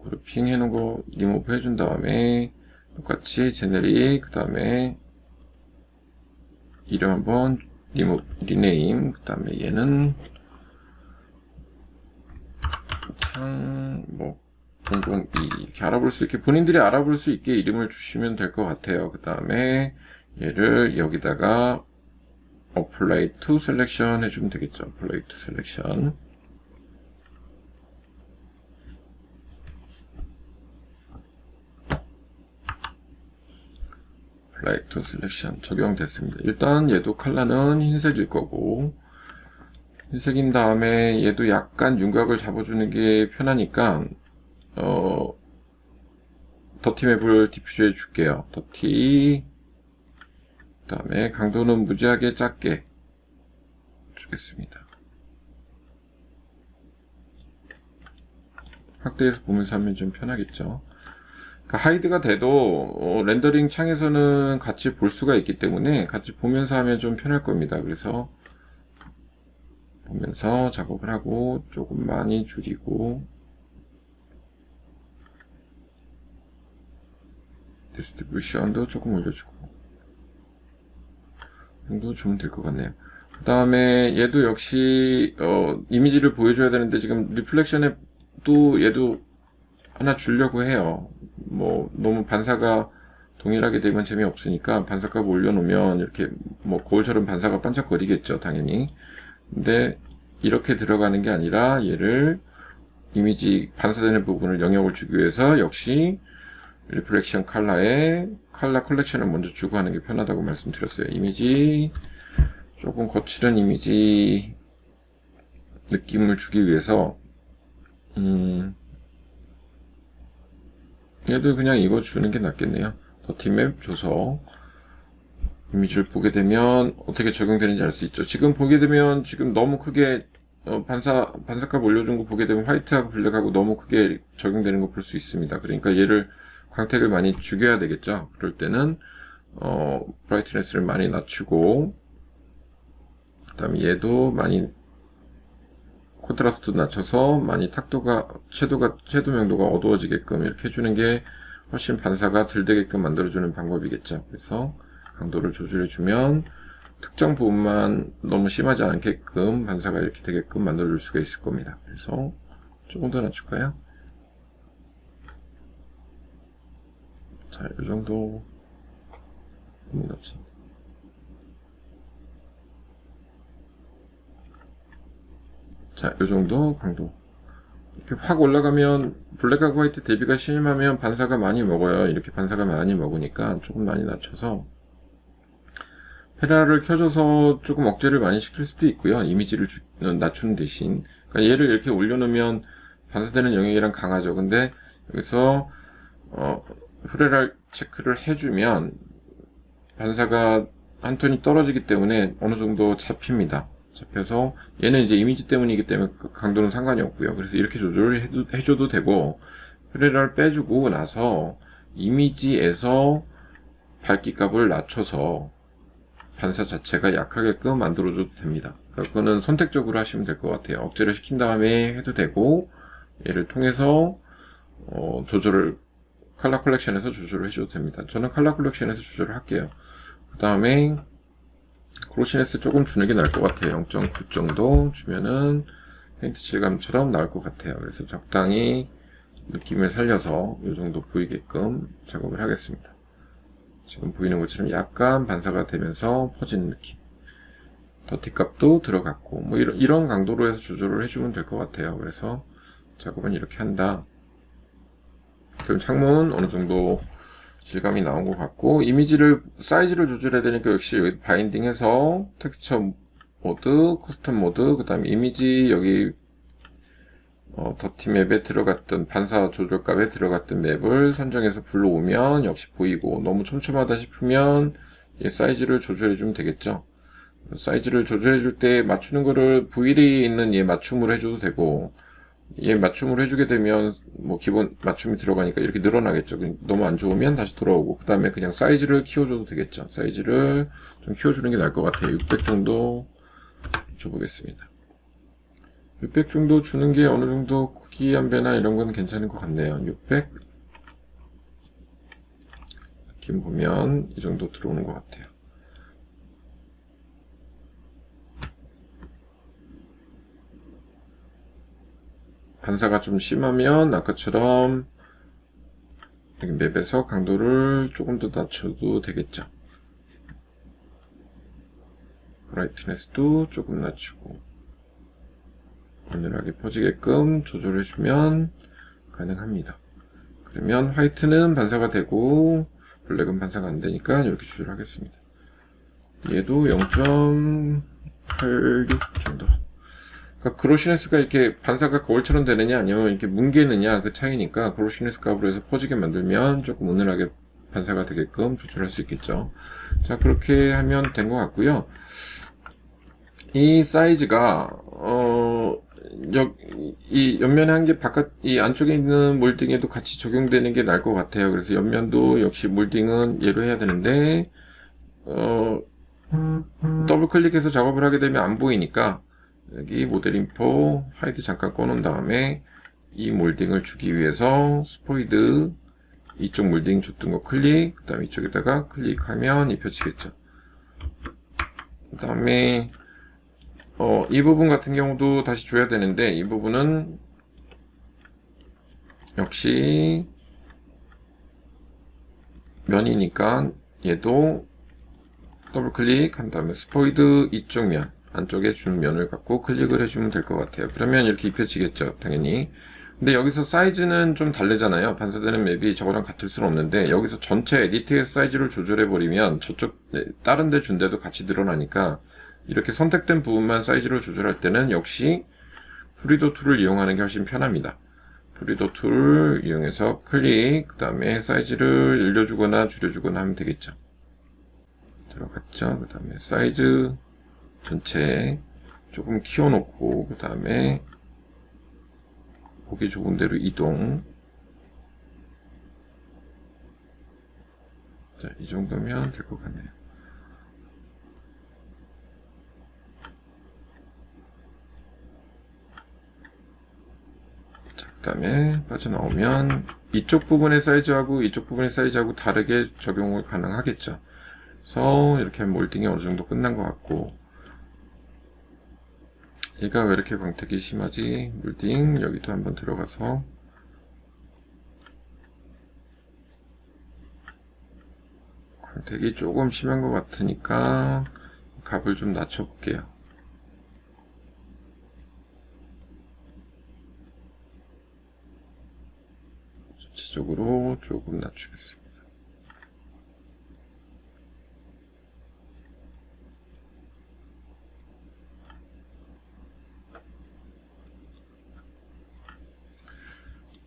그룹핑 해놓은 거 리무브 해준 다음에 똑같이 제네릭, 그 다음에 이름 한번 리네임, 그 다음에 얘는 뭐 002 이렇게 알아볼 수 있게 본인들이 알아볼 수 있게 이름을 주시면 될 것 같아요. 그 다음에 얘를 여기다가 apply to selection 해주면 되겠죠. apply to selection. apply to selection 적용됐습니다. 일단 얘도 컬러는 흰색일 거고, 흰색인 다음에 얘도 약간 윤곽을 잡아주는 게 편하니까 더티 맵을 디퓨저 해줄게요. 더티, 그 다음에 강도는 무지하게 작게 주겠습니다. 확대해서 보면서 하면 좀 편하겠죠. 그러니까 하이드가 돼도 렌더링 창에서는 같이 볼 수가 있기 때문에 같이 보면서 하면 좀 편할 겁니다. 그래서 보면서 작업을 하고 조금 많이 줄이고 디스트리뷰션도 조금 올려주고 이 정도 주면 될 것 같네요. 그 다음에 얘도 역시 이미지를 보여줘야 되는데 지금 리플렉션에 또 얘도 하나 주려고 해요. 뭐 너무 반사가 동일하게 되면 재미없으니까 반사값 올려놓으면 이렇게 뭐 거울처럼 반사가 반짝거리겠죠, 당연히. 근데 이렇게 들어가는 게 아니라 얘를 이미지 반사되는 부분을 영역을 주기 위해서 역시 리플렉션 컬러에 컬러 컬렉션을 먼저 주고 하는 게 편하다고 말씀드렸어요. 이미지 조금 거칠은 이미지 느낌을 주기 위해서 얘도 그냥 이거 주는 게 낫겠네요. 더티맵 줘서 이미지를 보게 되면 어떻게 적용되는지 알 수 있죠. 지금 보게 되면 지금 너무 크게 반사값 올려준 거 보게 되면 화이트하고 블랙하고 너무 크게 적용되는 거 볼 수 있습니다. 그러니까 얘를 광택을 많이 죽여야 되겠죠. 그럴 때는 브라이트네스를 많이 낮추고 그 다음에 얘도 많이 콘트라스트 낮춰서 많이 섀도 명도가 어두워지게끔 이렇게 해주는 게 훨씬 반사가 덜 되게끔 만들어주는 방법이겠죠. 그래서 강도를 조절해주면 특정 부분만 너무 심하지 않게끔 반사가 이렇게 되게끔 만들어줄 수가 있을 겁니다. 그래서 조금 더 낮출까요? 자, 이 정도 너무 낮지. 자, 이 정도 강도. 이렇게 확 올라가면 블랙하고 화이트 대비가 심하면 반사가 많이 먹어요. 이렇게 반사가 많이 먹으니까 조금 많이 낮춰서 페라를 켜줘서 조금 억제를 많이 시킬 수도 있고요. 이미지를 낮추는 대신. 그러니까 얘를 이렇게 올려놓으면 반사되는 영역이랑 강하죠. 근데 여기서 프레랄 체크를 해주면 반사가 한 톤이 떨어지기 때문에 어느 정도 잡힙니다. 잡혀서 얘는 이제 이미지 때문이기 때문에 강도는 상관이 없고요. 그래서 이렇게 조절을 해줘도 되고 프레랄 빼주고 나서 이미지에서 밝기 값을 낮춰서 반사 자체가 약하게끔 만들어줘도 됩니다. 그거는 선택적으로 하시면 될 것 같아요. 억제를 시킨 다음에 해도 되고 얘를 통해서 조절을 컬러 컬렉션에서 조절을 해줘도 됩니다. 저는 컬러 컬렉션에서 조절을 할게요. 그 다음에 그로시네스 조금 주는 게 나을 것 같아요. 0.9 정도 주면은 페인트 질감처럼 나올 것 같아요. 그래서 적당히 느낌을 살려서 이 정도 보이게끔 작업을 하겠습니다. 지금 보이는 것처럼 약간 반사가 되면서 퍼지는 느낌. 더티 값도 들어갔고 뭐 이런 강도로 해서 조절을 해주면 될 것 같아요. 그래서 작업은 이렇게 한다. 그럼 창문 어느 정도 질감이 나온 것 같고 이미지를 사이즈를 조절해야 되니까 역시 여기 바인딩해서 텍스처 모드, 커스텀 모드, 그 다음에 이미지 여기 더티 맵에 들어갔던 반사 조절값에 들어갔던 맵을 선정해서 불러오면 역시 보이고 너무 촘촘하다 싶으면 얘 사이즈를 조절해 주면 되겠죠. 사이즈를 조절해 줄 때 맞추는 거를 V1에 있는 얘 맞춤으로 해줘도 되고 얘 맞춤으로 해주게 되면 뭐 기본 맞춤이 들어가니까 이렇게 늘어나겠죠. 너무 안 좋으면 다시 돌아오고 그 다음에 그냥 사이즈를 키워줘도 되겠죠. 사이즈를 좀 키워주는 게 나을 것 같아요. 600 정도 줘보겠습니다. 600 정도 주는 게 어느 정도 크기 한 배나 이런 건 괜찮은 것 같네요. 600 느낌 보면 이 정도 들어오는 것 같아요. 반사가 좀 심하면 아까처럼 맵에서 강도를 조금 더 낮춰도 되겠죠. 브라이트네스도 조금 낮추고 은은하게 퍼지게끔 조절해주면 가능합니다. 그러면 화이트는 반사가 되고 블랙은 반사가 안 되니까 이렇게 조절하겠습니다. 얘도 0.86 정도. 그러니까 그로시네스가 이렇게 반사가 거울처럼 되느냐 아니면 이렇게 뭉개느냐 그 차이니까 그로시네스 값으로 해서 퍼지게 만들면 조금 은은하게 반사가 되게끔 조절할 수 있겠죠. 자, 그렇게 하면 된 것 같고요. 이 사이즈가 이 옆면에 한 개 바깥 이 안쪽에 있는 몰딩에도 같이 적용되는 게 나을 것 같아요. 그래서 옆면도 역시 몰딩은 얘로 해야 되는데 더블 클릭해서 작업을 하게 되면 안 보이니까 여기 모델 인포 하이드 잠깐 꺼놓은 다음에 이 몰딩을 주기 위해서 스포이드 이쪽 몰딩 줬던 거 클릭, 그 다음에 이쪽에다가 클릭하면 입혀지겠죠. 그 다음에 이 부분 같은 경우도 다시 줘야 되는데 이 부분은 역시 면이니까 얘도 더블 클릭한 다음에 스포이드 이쪽 면, 안쪽에 준 면을 갖고 클릭을 해주면 될 것 같아요. 그러면 이렇게 입혀지겠죠, 당연히. 근데 여기서 사이즈는 좀 다르잖아요. 반사되는 맵이 저거랑 같을 수는 없는데, 여기서 전체 에디트의 사이즈를 조절해버리면 저쪽 다른 데 준 데도 같이 늘어나니까, 이렇게 선택된 부분만 사이즈를 조절할 때는 역시 프리도 툴을 이용하는 게 훨씬 편합니다. 프리도 툴을 이용해서 클릭, 그 다음에 사이즈를 늘려주거나 줄여주거나 하면 되겠죠. 들어갔죠. 그 다음에 사이즈 전체 조금 키워놓고, 그 다음에 보기 좋은 대로 이동. 자, 이 정도면 될 것 같네요. 자, 그 다음에 빠져나오면 이쪽 부분의 사이즈하고 이쪽 부분의 사이즈하고 다르게 적용을 가능하겠죠. 그래서 이렇게 몰딩이 어느 정도 끝난 것 같고, 얘가 왜 이렇게 광택이 심하지? 몰딩 여기도 한번 들어가서 광택이 조금 심한 것 같으니까 값을 좀 낮춰볼게요. 전체적으로 조금 낮추겠습니다.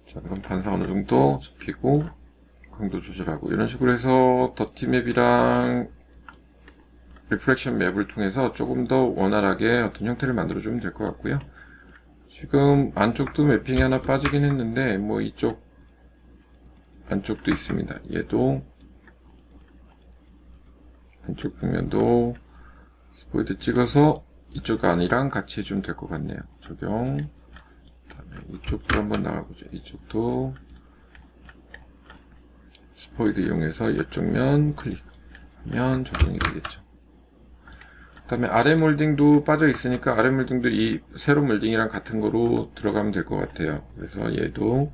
자, 그럼 반사 어느 정도 잡히고 강도 조절하고 이런 식으로 해서 더티 맵이랑 리프렉션 맵을 통해서 조금 더 원활하게 어떤 형태를 만들어주면 될 것 같고요. 지금 안쪽도 매핑이 하나 빠지긴 했는데 뭐 이쪽 안쪽도 있습니다. 얘도 안쪽 벽면도 스포이드 찍어서 이쪽 안이랑 같이 해주면 될 것 같네요. 적용. 이쪽도 한번 나가보죠. 이쪽도 스포이드 이용해서 이쪽 면 클릭하면 적용이 되겠죠. 그 다음에 아래 몰딩도 빠져 있으니까 아래 몰딩도 이 세로 몰딩이랑 같은 거로 들어가면 될 것 같아요. 그래서 얘도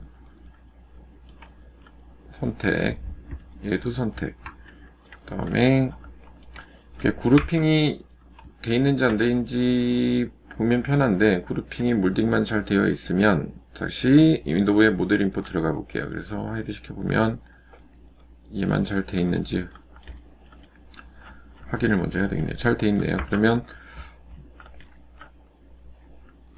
선택, 얘도 선택. 그 다음에 그루핑이 돼 있는지 안 돼 있는지 보면 편한데, 그루핑이 몰딩만 잘 되어 있으면 다시 윈도우에 모델 인포 들어가 볼게요. 그래서 하이드 시켜보면 얘만 잘 되어 있는지 확인을 먼저 해야 되겠네요. 잘 되어 있네요. 그러면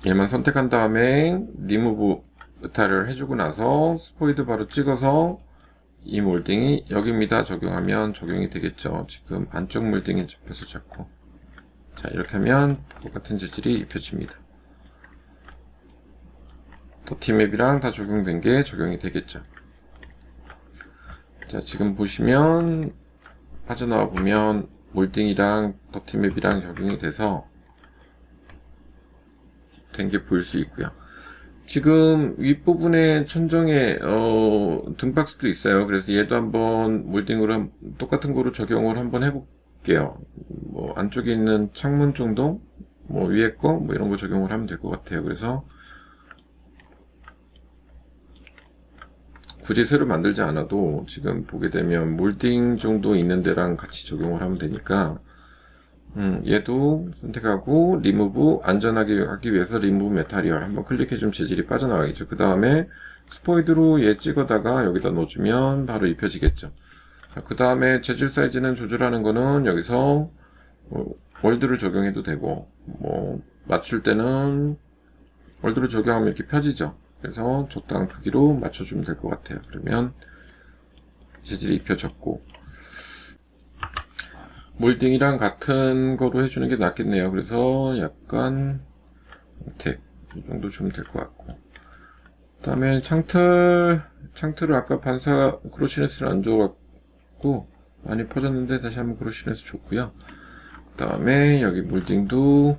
얘만 선택한 다음에 리무브 메탈을 해주고 나서 스포이드 바로 찍어서 이 몰딩이 여기입니다 적용하면 적용이 되겠죠. 지금 안쪽 몰딩이 잡혀서 자꾸. 자, 이렇게 하면 똑같은 재질이 입혀집니다. 더티 맵이랑 다 적용된 게 적용이 되겠죠. 자, 지금 보시면 빠져나와 보면 몰딩이랑 더티 맵이랑 적용이 돼서 된 게 보일 수 있고요. 지금 윗부분에 천정에 등박스도 있어요. 그래서 얘도 한번 몰딩으로 똑같은 거로 적용을 한번 해볼게요. 뭐 안쪽에 있는 창문 정도, 뭐 위에 거, 뭐 이런 거 적용을 하면 될 것 같아요. 그래서 굳이 새로 만들지 않아도 지금 보게 되면 몰딩 정도 있는 데랑 같이 적용을 하면 되니까 얘도 선택하고 리무브, 안전하게 하기 위해서 리무브 메타리얼 한번 클릭해주면 재질이 빠져나가겠죠. 그 다음에 스포이드로 얘 찍어다가 여기다 넣어주면 바로 입혀지겠죠. 그 다음에 재질 사이즈는 조절하는 거는 여기서 월드를 적용해도 되고, 뭐 맞출 때는 월드를 적용하면 이렇게 펴지죠. 그래서 적당한 크기로 맞춰주면 될 것 같아요. 그러면 재질이 입혀졌고, 몰딩이랑 같은 거로 해주는 게 낫겠네요. 그래서 약간 텍 이 정도 주면 될 것 같고, 그 다음에 창틀을 아까 반사 그로시네스를 안 줘갖고 많이 퍼졌는데 다시 한번 그로시네스 줬고요. 그 다음에 여기 몰딩도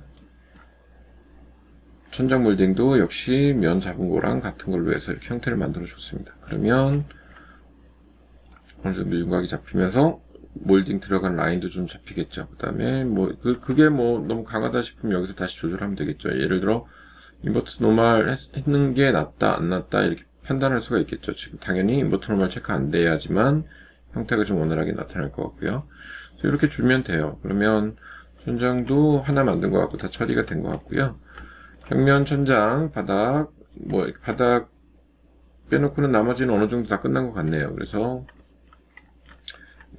천장 몰딩도 역시 면 잡은 거랑 같은 걸로 해서 이렇게 형태를 만들어 줬습니다. 그러면 어느 정도 윤곽이 잡히면서 몰딩 들어간 라인도 좀 잡히겠죠. 그 다음에 뭐 그게 뭐 너무 강하다 싶으면 여기서 다시 조절하면 되겠죠. 예를 들어 인버트 노멀 했는 게 낫다 안 낫다 이렇게 판단할 수가 있겠죠. 지금 당연히 인버트 노멀 체크 안 돼야지만 형태가 좀 원활하게 나타날 것 같고요. 이렇게 주면 돼요. 그러면 천장도 하나 만든 것 같고 다 처리가 된 것 같고요. 벽면, 천장, 바닥, 바닥 빼놓고는 나머지는 어느 정도 다 끝난 것 같네요. 그래서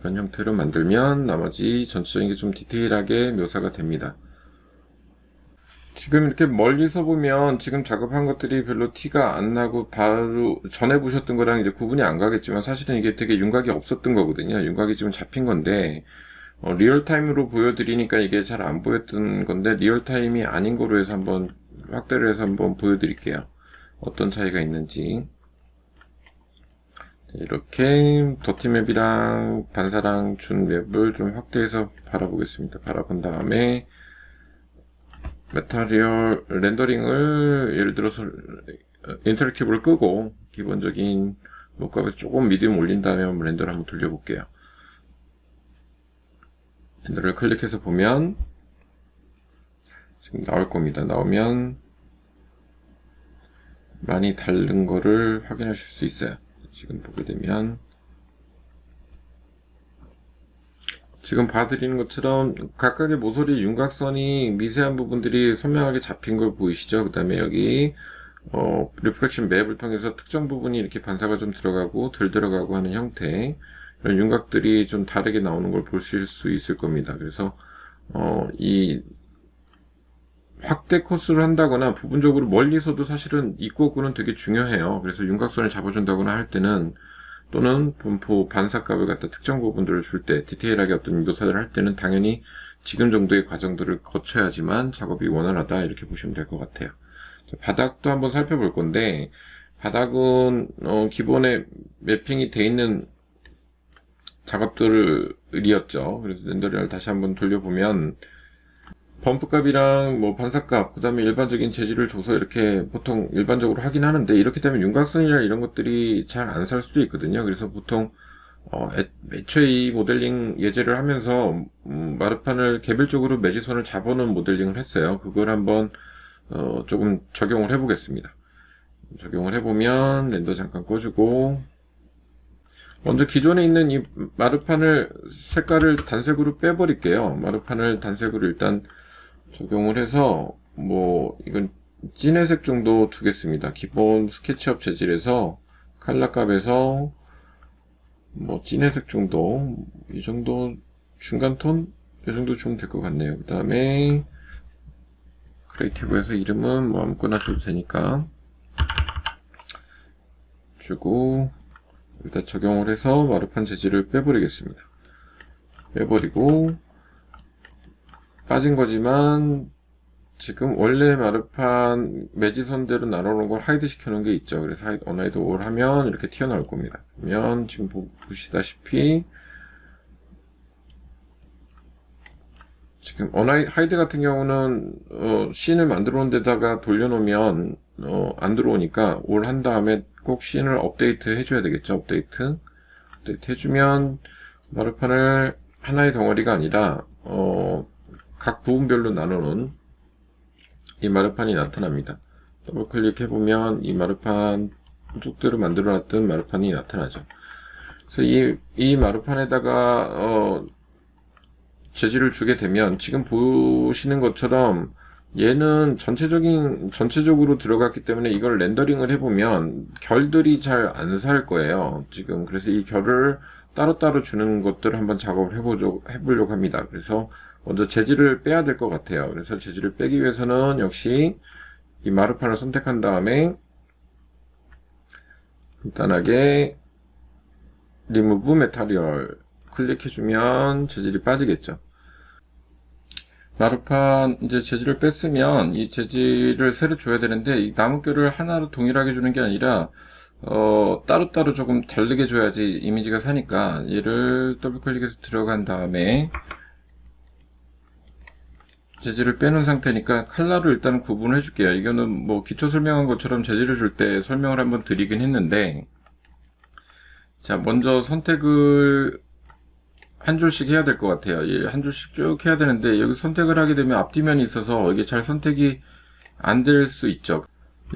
이런 형태로 만들면 나머지 전체적인 게 좀 디테일하게 묘사가 됩니다. 지금 이렇게 멀리서 보면 지금 작업한 것들이 별로 티가 안 나고 바로 전에 보셨던 거랑 이제 구분이 안 가겠지만 사실은 이게 되게 윤곽이 없었던 거거든요. 윤곽이 지금 잡힌 건데 리얼타임으로 보여드리니까 이게 잘 안 보였던 건데 리얼타임이 아닌 거로 해서 한번 확대를 해서 한번 보여드릴게요. 어떤 차이가 있는지. 이렇게 더티맵이랑 반사랑 준 맵을 좀 확대해서 바라보겠습니다. 바라본 다음에 메타리얼 렌더링을 예를 들어서 인터랙티브를 끄고 기본적인 녹값에서 조금 미디움 올린 다음에 한번 렌더를 한번 돌려볼게요. 렌더를 클릭해서 보면 지금 나올 겁니다. 나오면 많이 다른 거를 확인하실 수 있어요. 지금 보게 되면 지금 봐드리는 것처럼 각각의 모서리 윤곽선이 미세한 부분들이 선명하게 잡힌 걸 보이시죠? 그 다음에 여기 리프렉션 맵을 통해서 특정 부분이 이렇게 반사가 좀 들어가고 덜 들어가고 하는 형태, 이런 윤곽들이 좀 다르게 나오는 걸 보실 수 있을 겁니다. 그래서 이 확대 코스를 한다거나 부분적으로 멀리서도 사실은 이 구구는 되게 중요해요. 그래서 윤곽선을 잡아준다거나 할 때는, 또는 분포 반사값을 갖다 특정 부분들을 줄 때, 디테일하게 어떤 묘사를 할 때는 당연히 지금 정도의 과정들을 거쳐야지만 작업이 원활하다, 이렇게 보시면 될 것 같아요. 바닥도 한번 살펴볼 건데, 바닥은 기본에 매핑이 돼 있는 작업들이었죠. 그래서 렌더링을 다시 한번 돌려보면 범프값이랑 반사값, 그 다음에 일반적인 재질을 줘서 이렇게 보통 일반적으로 하긴 하는데, 이렇게 되면 윤곽선이나 이런 것들이 잘 안 살 수도 있거든요. 그래서 보통 애초에 이 모델링 예제를 하면서 마르판을 개별적으로 매지선을 잡아놓은 모델링을 했어요. 그걸 한번 조금 적용을 해보겠습니다. 적용을 해보면 렌더 잠깐 꺼주고, 먼저 기존에 있는 이 마르판을 색깔을 단색으로 빼버릴게요. 마르판을 단색으로 일단 적용을 해서 이건 진회색 정도 두겠습니다. 기본 스케치업 재질에서 칼라 값에서 진회색 정도, 이 정도 중간 톤, 이 정도 주면 될 것 같네요. 그 다음에 크리에이티브에서 이름은 아무거나 줘도 되니까 주고, 일단 적용을 해서 마르판 재질을 빼버리겠습니다. 빼버리고, 빠진 거지만 지금 원래 마르판 매지선대로 나눠놓은 걸 하이드 시켜놓은 게 있죠. 그래서 언하이드 올 하면 이렇게 튀어나올 겁니다. 그러면 지금 보시다시피 지금 하이드 같은 경우는 씬을 만들어 놓은 데다가 돌려놓으면 안 들어오니까 올 한 다음에 꼭 씬을 업데이트 해줘야 되겠죠. 업데이트 해주면 마르판을 하나의 덩어리가 아니라 각 부분별로 나누는 이 마르판이 나타납니다. 더블 클릭해보면 이 마르판 쪽대로 만들어놨던 마르판이 나타나죠. 그래서 이 마르판에다가 재질을 주게 되면 지금 보시는 것처럼 얘는 전체적으로 들어갔기 때문에 이걸 렌더링을 해보면 결들이 잘 안 살 거예요. 지금 그래서 이 결을 따로따로 주는 것들을 한번 작업을 해보려고 합니다. 그래서 먼저 재질을 빼야 될 것 같아요. 그래서 재질을 빼기 위해서는 역시 이 마르판을 선택한 다음에 간단하게 Remove Material 클릭해주면 재질이 빠지겠죠. 마르판 이제 재질을 뺐으면 이 재질을 새로 줘야 되는데, 이 나뭇결을 하나로 동일하게 주는 게 아니라 따로따로 조금 다르게 줘야지 이미지가 사니까, 얘를 더블 클릭해서 들어간 다음에 재질을 빼놓은 상태니까 컬러를 일단 구분을 해줄게요. 이거는 기초 설명한 것처럼 재질을 줄 때 설명을 한번 드리긴 했는데, 자, 먼저 선택을 한 줄씩 해야 될 것 같아요. 한 줄씩 쭉 해야 되는데, 여기 선택을 하게 되면 앞뒤면이 있어서 이게 잘 선택이 안 될 수 있죠.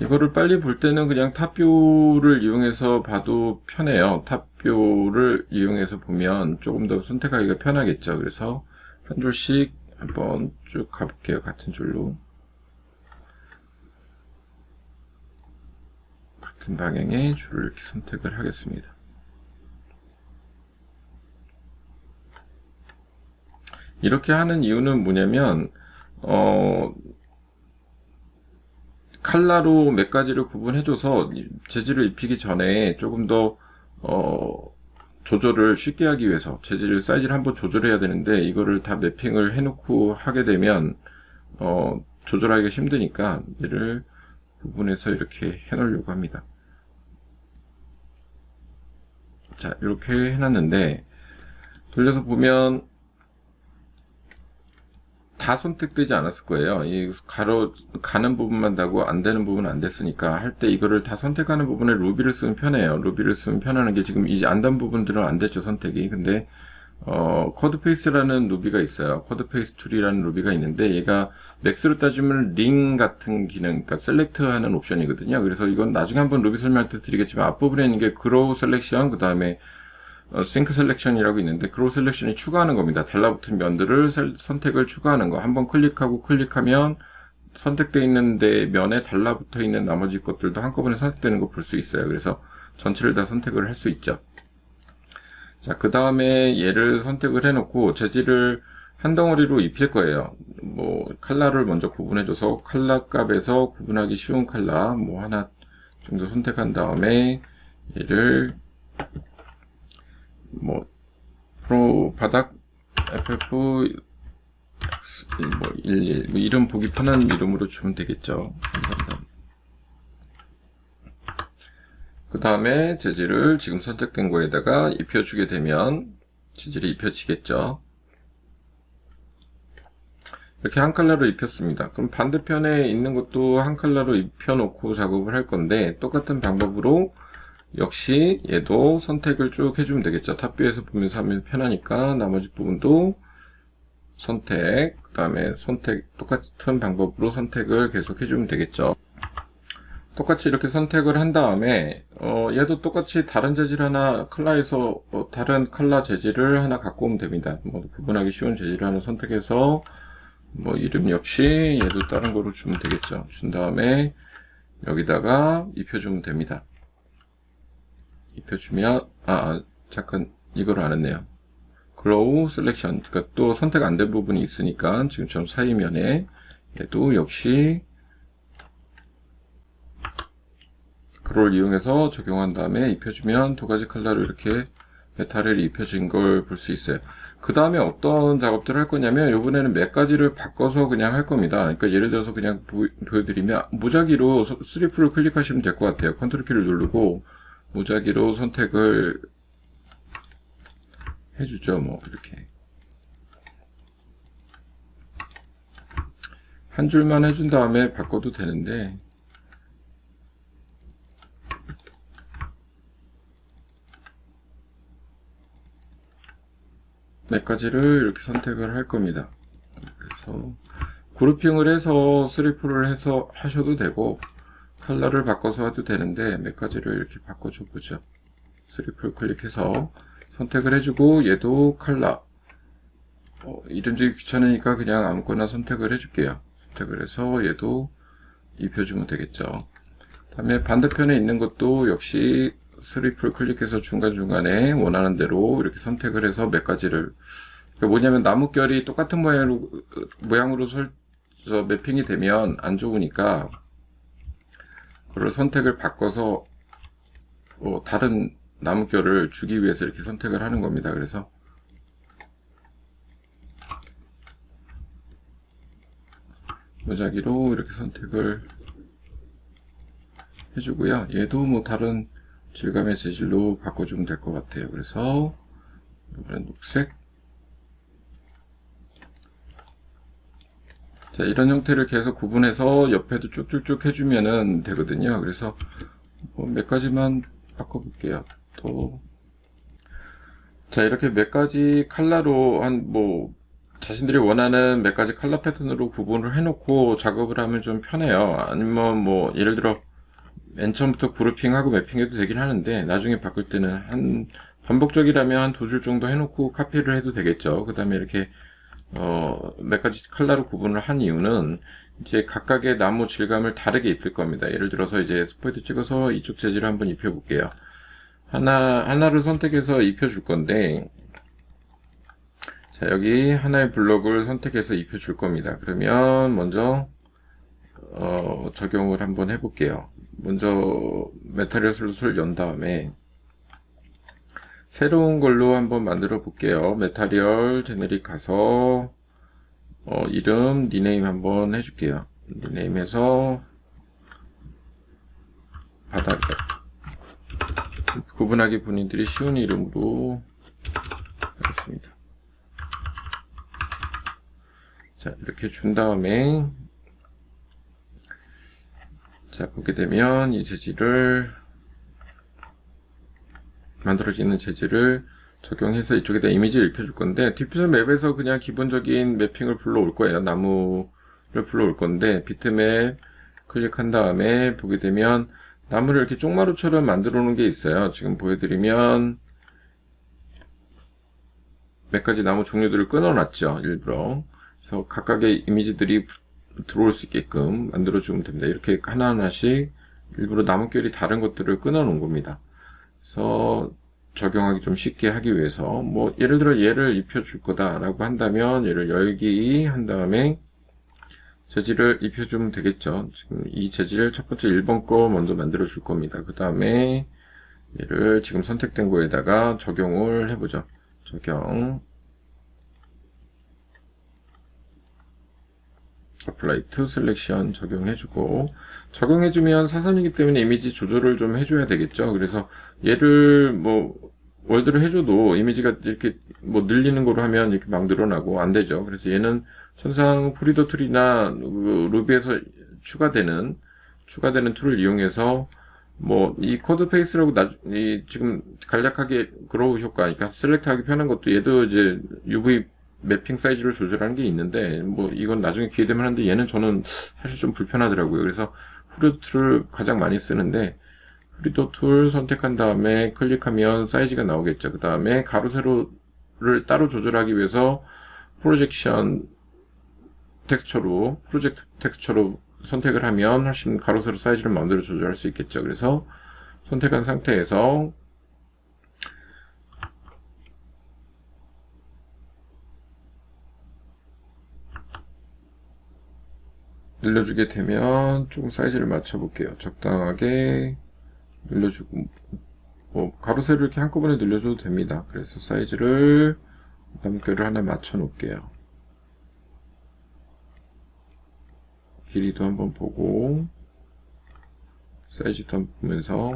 이거를 빨리 볼 때는 그냥 탑뷰를 이용해서 봐도 편해요. 탑뷰를 이용해서 보면 조금 더 선택하기가 편하겠죠. 그래서 한 줄씩 한번 쭉 가볼게요. 같은 줄로. 같은 방향의 줄을 이렇게 선택을 하겠습니다. 이렇게 하는 이유는 뭐냐면 칼라로 몇 가지를 구분해줘서 재질을 입히기 전에 조금 더 조절을 쉽게 하기 위해서 재질 사이즈를 한번 조절해야 되는데 이거를 다 매핑을 해놓고 하게 되면 조절하기가 힘드니까 얘를 구분해서 이렇게 해놓으려고 합니다. 자, 이렇게 해놨는데 돌려서 보면 다 선택되지 않았을 거예요. 이 가는 부분만 다고 안 되는 부분은 안 됐으니까 할 때 이거를 다 선택하는 부분에 루비를 쓰면 편해요. 루비를 쓰면 편하는 게 지금 이 안 된 부분들은 안 됐죠, 선택이. 근데 쿼드페이스라는 루비가 있어요. 쿼드페이스 툴이라는 루비가 있는데 얘가 맥스로 따지면 링 같은 기능, 그러니까 셀렉트 하는 옵션이거든요. 그래서 이건 나중에 한번 루비 설명할 때 드리겠지만 앞부분에 있는 게 그로우 셀렉션, 그 다음에 싱크 셀렉션이라고 있는데 그로우 셀렉션이 추가하는 겁니다. 달라붙은 면들을 선택을 추가하는 거. 한번 클릭하면 선택되어 있는데 면에 달라붙어 있는 나머지 것들도 한꺼번에 선택되는 거 볼 수 있어요. 그래서 전체를 다 선택을 할 수 있죠. 자, 그 다음에 얘를 선택을 해놓고 재질을 한 덩어리로 입힐 거예요. 뭐 컬러를 먼저 구분해줘서 컬러 값에서 구분하기 쉬운 컬러 뭐 하나 정도 선택한 다음에 얘를 뭐 프로 바닥 FF 뭐 11 뭐 이름 보기 편한 이름으로 주면 되겠죠. 그 다음에 재질을 지금 선택된 거에다가 입혀주게 되면 재질이 입혀지겠죠. 이렇게 한 컬러로 입혔습니다. 그럼 반대편에 있는 것도 한 컬러로 입혀놓고 작업을 할 건데 똑같은 방법으로 역시 얘도 선택을 쭉 해주면 되겠죠. 탑뷰에서 보면서 하면 편하니까 나머지 부분도 선택, 그 다음에 선택 똑같은 방법으로 선택을 계속 해주면 되겠죠. 똑같이 이렇게 선택을 한 다음에 얘도 똑같이 다른 재질 하나 컬러에서 다른 컬러 재질을 하나 갖고 오면 됩니다. 뭐 구분하기 쉬운 재질을 하나 선택해서 뭐 이름 역시 얘도 다른 거로 주면 되겠죠. 준 다음에 여기다가 입혀주면 됩니다. 입혀주면 잠깐 이걸 안 했네요. 글로우 셀렉션, 그러니까 또 선택 안 된 부분이 있으니까 지금처럼 사이면에 얘도 역시 그걸 이용해서 적용한 다음에 입혀주면 두 가지 컬러를 이렇게 메탈을 입혀진 걸 볼 수 있어요. 그 다음에 어떤 작업들을 할 거냐면 이번에는 몇 가지를 바꿔서 그냥 할 겁니다. 그러니까 예를 들어서 그냥 보여드리면 무작위로 3F를 클릭하시면 될 것 같아요. 컨트롤 키를 누르고 무작위로 선택을 해주죠. 뭐 이렇게 한 줄만 해준 다음에 바꿔도 되는데 몇 가지를 이렇게 선택을 할 겁니다. 그래서 그룹핑을 해서 3F를 해서 하셔도 되고 컬러를 바꿔서 해도 되는데 몇 가지를 이렇게 바꿔줘 보죠. 3F를 클릭해서 선택을 해주고 얘도 컬러 이름 지기 귀찮으니까 그냥 아무거나 선택을 해줄게요. 선택을 해서 얘도 입혀주면 되겠죠. 다음에 반대편에 있는 것도 역시 3F를 클릭해서 중간중간에 원하는 대로 이렇게 선택을 해서 몇 가지를 그러니까 뭐냐면 나뭇결이 똑같은 모양으로 매핑이 되면 안 좋으니까 그걸 선택을 바꿔서 다른 나뭇결을 주기 위해서 이렇게 선택을 하는 겁니다. 그래서 무작위로 이렇게 선택을 해주고요. 얘도 뭐 다른 질감의 재질로 바꿔주면 될 것 같아요. 그래서 이번엔 녹색. 자, 이런 형태를 계속 구분해서 옆에도 쭉쭉쭉 해주면은 되거든요. 그래서 뭐 몇 가지만 바꿔볼게요. 또. 자, 이렇게 몇 가지 컬러로 자신들이 원하는 몇 가지 컬러 패턴으로 구분을 해놓고 작업을 하면 좀 편해요. 아니면 뭐, 예를 들어, 맨 처음부터 그룹핑하고 매핑해도 되긴 하는데, 나중에 바꿀 때는 반복적이라면 두 줄 정도 해놓고 카피를 해도 되겠죠. 그 다음에 이렇게 몇 가지 컬러로 구분을 한 이유는 이제 각각의 나무 질감을 다르게 입힐 겁니다. 예를 들어서 이제 스포이드 찍어서 이쪽 재질을 한번 입혀볼게요. 하나를 선택해서 입혀줄 건데, 자, 여기 하나의 블록을 선택해서 입혀줄 겁니다. 그러면 먼저 적용을 한번 해볼게요. 먼저 메탈리어 슬롯을 연 다음에 새로운 걸로 한번 만들어 볼게요. 메타리얼 제네릭 가서 이름 리네임 한번 해줄게요. 리네임 해서 바닥에 구분하기 본인들이 쉬운 이름으로 하겠습니다. 자, 이렇게 준 다음에 자, 보게 되면 이 재질을 만들어지는 재질을 적용해서 이쪽에다 이미지를 입혀줄 건데, 디퓨전 맵에서 그냥 기본적인 매핑을 불러올 거예요. 나무를 불러올 건데, 비트맵 클릭한 다음에 보게 되면 나무를 이렇게 쪽마루처럼 만들어 놓은 게 있어요. 지금 보여드리면 몇 가지 나무 종류들을 끊어놨죠. 일부러. 그래서 각각의 이미지들이 들어올 수 있게끔 만들어주면 됩니다. 이렇게 하나하나씩 일부러 나뭇결이 다른 것들을 끊어 놓은 겁니다. 그래서 적용하기 좀 쉽게 하기 위해서 뭐 예를 들어 얘를 입혀줄 거다라고 한다면 얘를 열기 한 다음에 재질을 입혀주면 되겠죠. 지금 이 재질을 첫 번째 1번 거 먼저 만들어 줄 겁니다. 그 다음에 얘를 지금 선택된 거에다가 적용을 해보죠. 적용 apply to selection 적용해주고, 적용해주면 사선이기 때문에 이미지 조절을 좀 해줘야 되겠죠. 그래서 얘를 뭐 월드를 해줘도 이미지가 이렇게 뭐 늘리는 거로 하면 이렇게 막 늘어나고 안 되죠. 그래서 얘는 천상 프리더 툴이나 루비에서 추가되는 툴을 이용해서 뭐 이 코드 페이스라고 지금 간략하게 그로우 효과, 그러니까 셀렉트하기 편한 것도 얘도 이제 UV 매핑 사이즈를 조절하는 게 있는데, 뭐 이건 나중에 기회 되면 하는데 얘는 저는 사실 좀 불편하더라고요. 그래서 프리더 툴을 가장 많이 쓰는데, 프리더 툴 선택한 다음에 클릭하면 사이즈가 나오겠죠. 그 다음에 가로 세로를 따로 조절하기 위해서 프로젝트 텍스처로 선택을 하면 훨씬 가로 세로 사이즈를 마음대로 조절할 수 있겠죠. 그래서 선택한 상태에서 늘려주게 되면 조금 사이즈를 맞춰볼게요. 적당하게 늘려주고, 뭐 가로 세로 이렇게 한꺼번에 늘려줘도 됩니다. 그래서 사이즈를 나뭇결을 하나 맞춰 놓을게요. 길이도 한번 보고 사이즈도 한번 보면서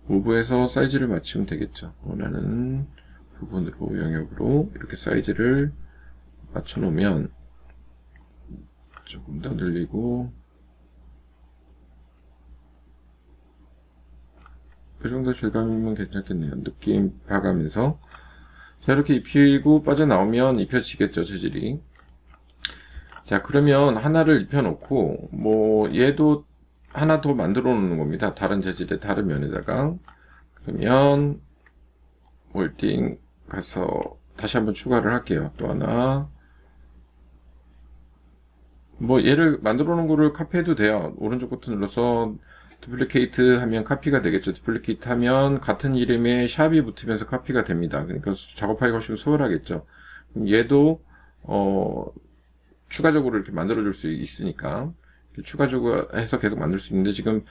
무브에서 사이즈를 맞추면 되겠죠. 원하는 부분으로 영역으로 이렇게 사이즈를 맞춰 놓으면 조금 더 늘리고, 그 정도 질감이면 괜찮겠네요. 느낌 봐가면서. 자, 이렇게 입히고 빠져나오면 입혀지겠죠, 재질이. 자, 그러면 하나를 입혀놓고 뭐 얘도 하나 더 만들어 놓는 겁니다. 다른 재질의 다른 면에다가. 그러면 몰딩 가서 다시 한번 추가를 할게요. 또 하나. 뭐 얘를 만들어 놓은 거를 카피해도 돼요. 오른쪽 버튼 눌러서 디플리케이트 하면 카피가 되겠죠. 디플리케이트 하면 같은 이름에 샵이 붙으면서 카피가 됩니다. 그러니까 작업하기가 훨씬 수월하겠죠. 얘도 추가적으로 이렇게 만들어 줄 수 있으니까 추가적으로 해서 계속 만들 수 있는데, 지금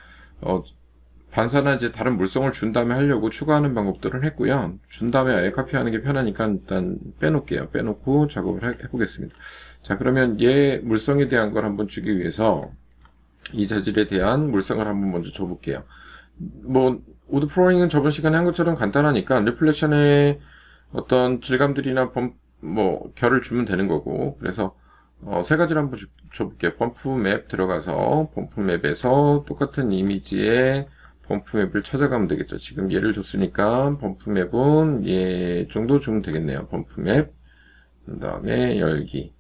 반사나 이제 다른 물성을 준 다음에 하려고 추가하는 방법들은 했고요. 준 다음에 아예 카피하는 게 편하니까 일단 빼놓을게요. 빼놓고 작업을 해보겠습니다. 자, 그러면 얘 물성에 대한 걸 한번 주기 위해서 이 재질에 대한 물성을 한번 먼저 줘볼게요. 뭐 우드 플로잉은 저번 시간에 한 것처럼 간단하니까 리플렉션의 어떤 질감들이나 뭐 결을 주면 되는 거고, 그래서 세 가지를 한번 줘볼게요. 범프 맵 들어가서 범프 맵에서 똑같은 이미지에 범프 맵을 찾아가면 되겠죠. 지금 얘를 줬으니까 범프 맵은 얘 정도 주면 되겠네요. 범프 맵, 그 다음에 열기.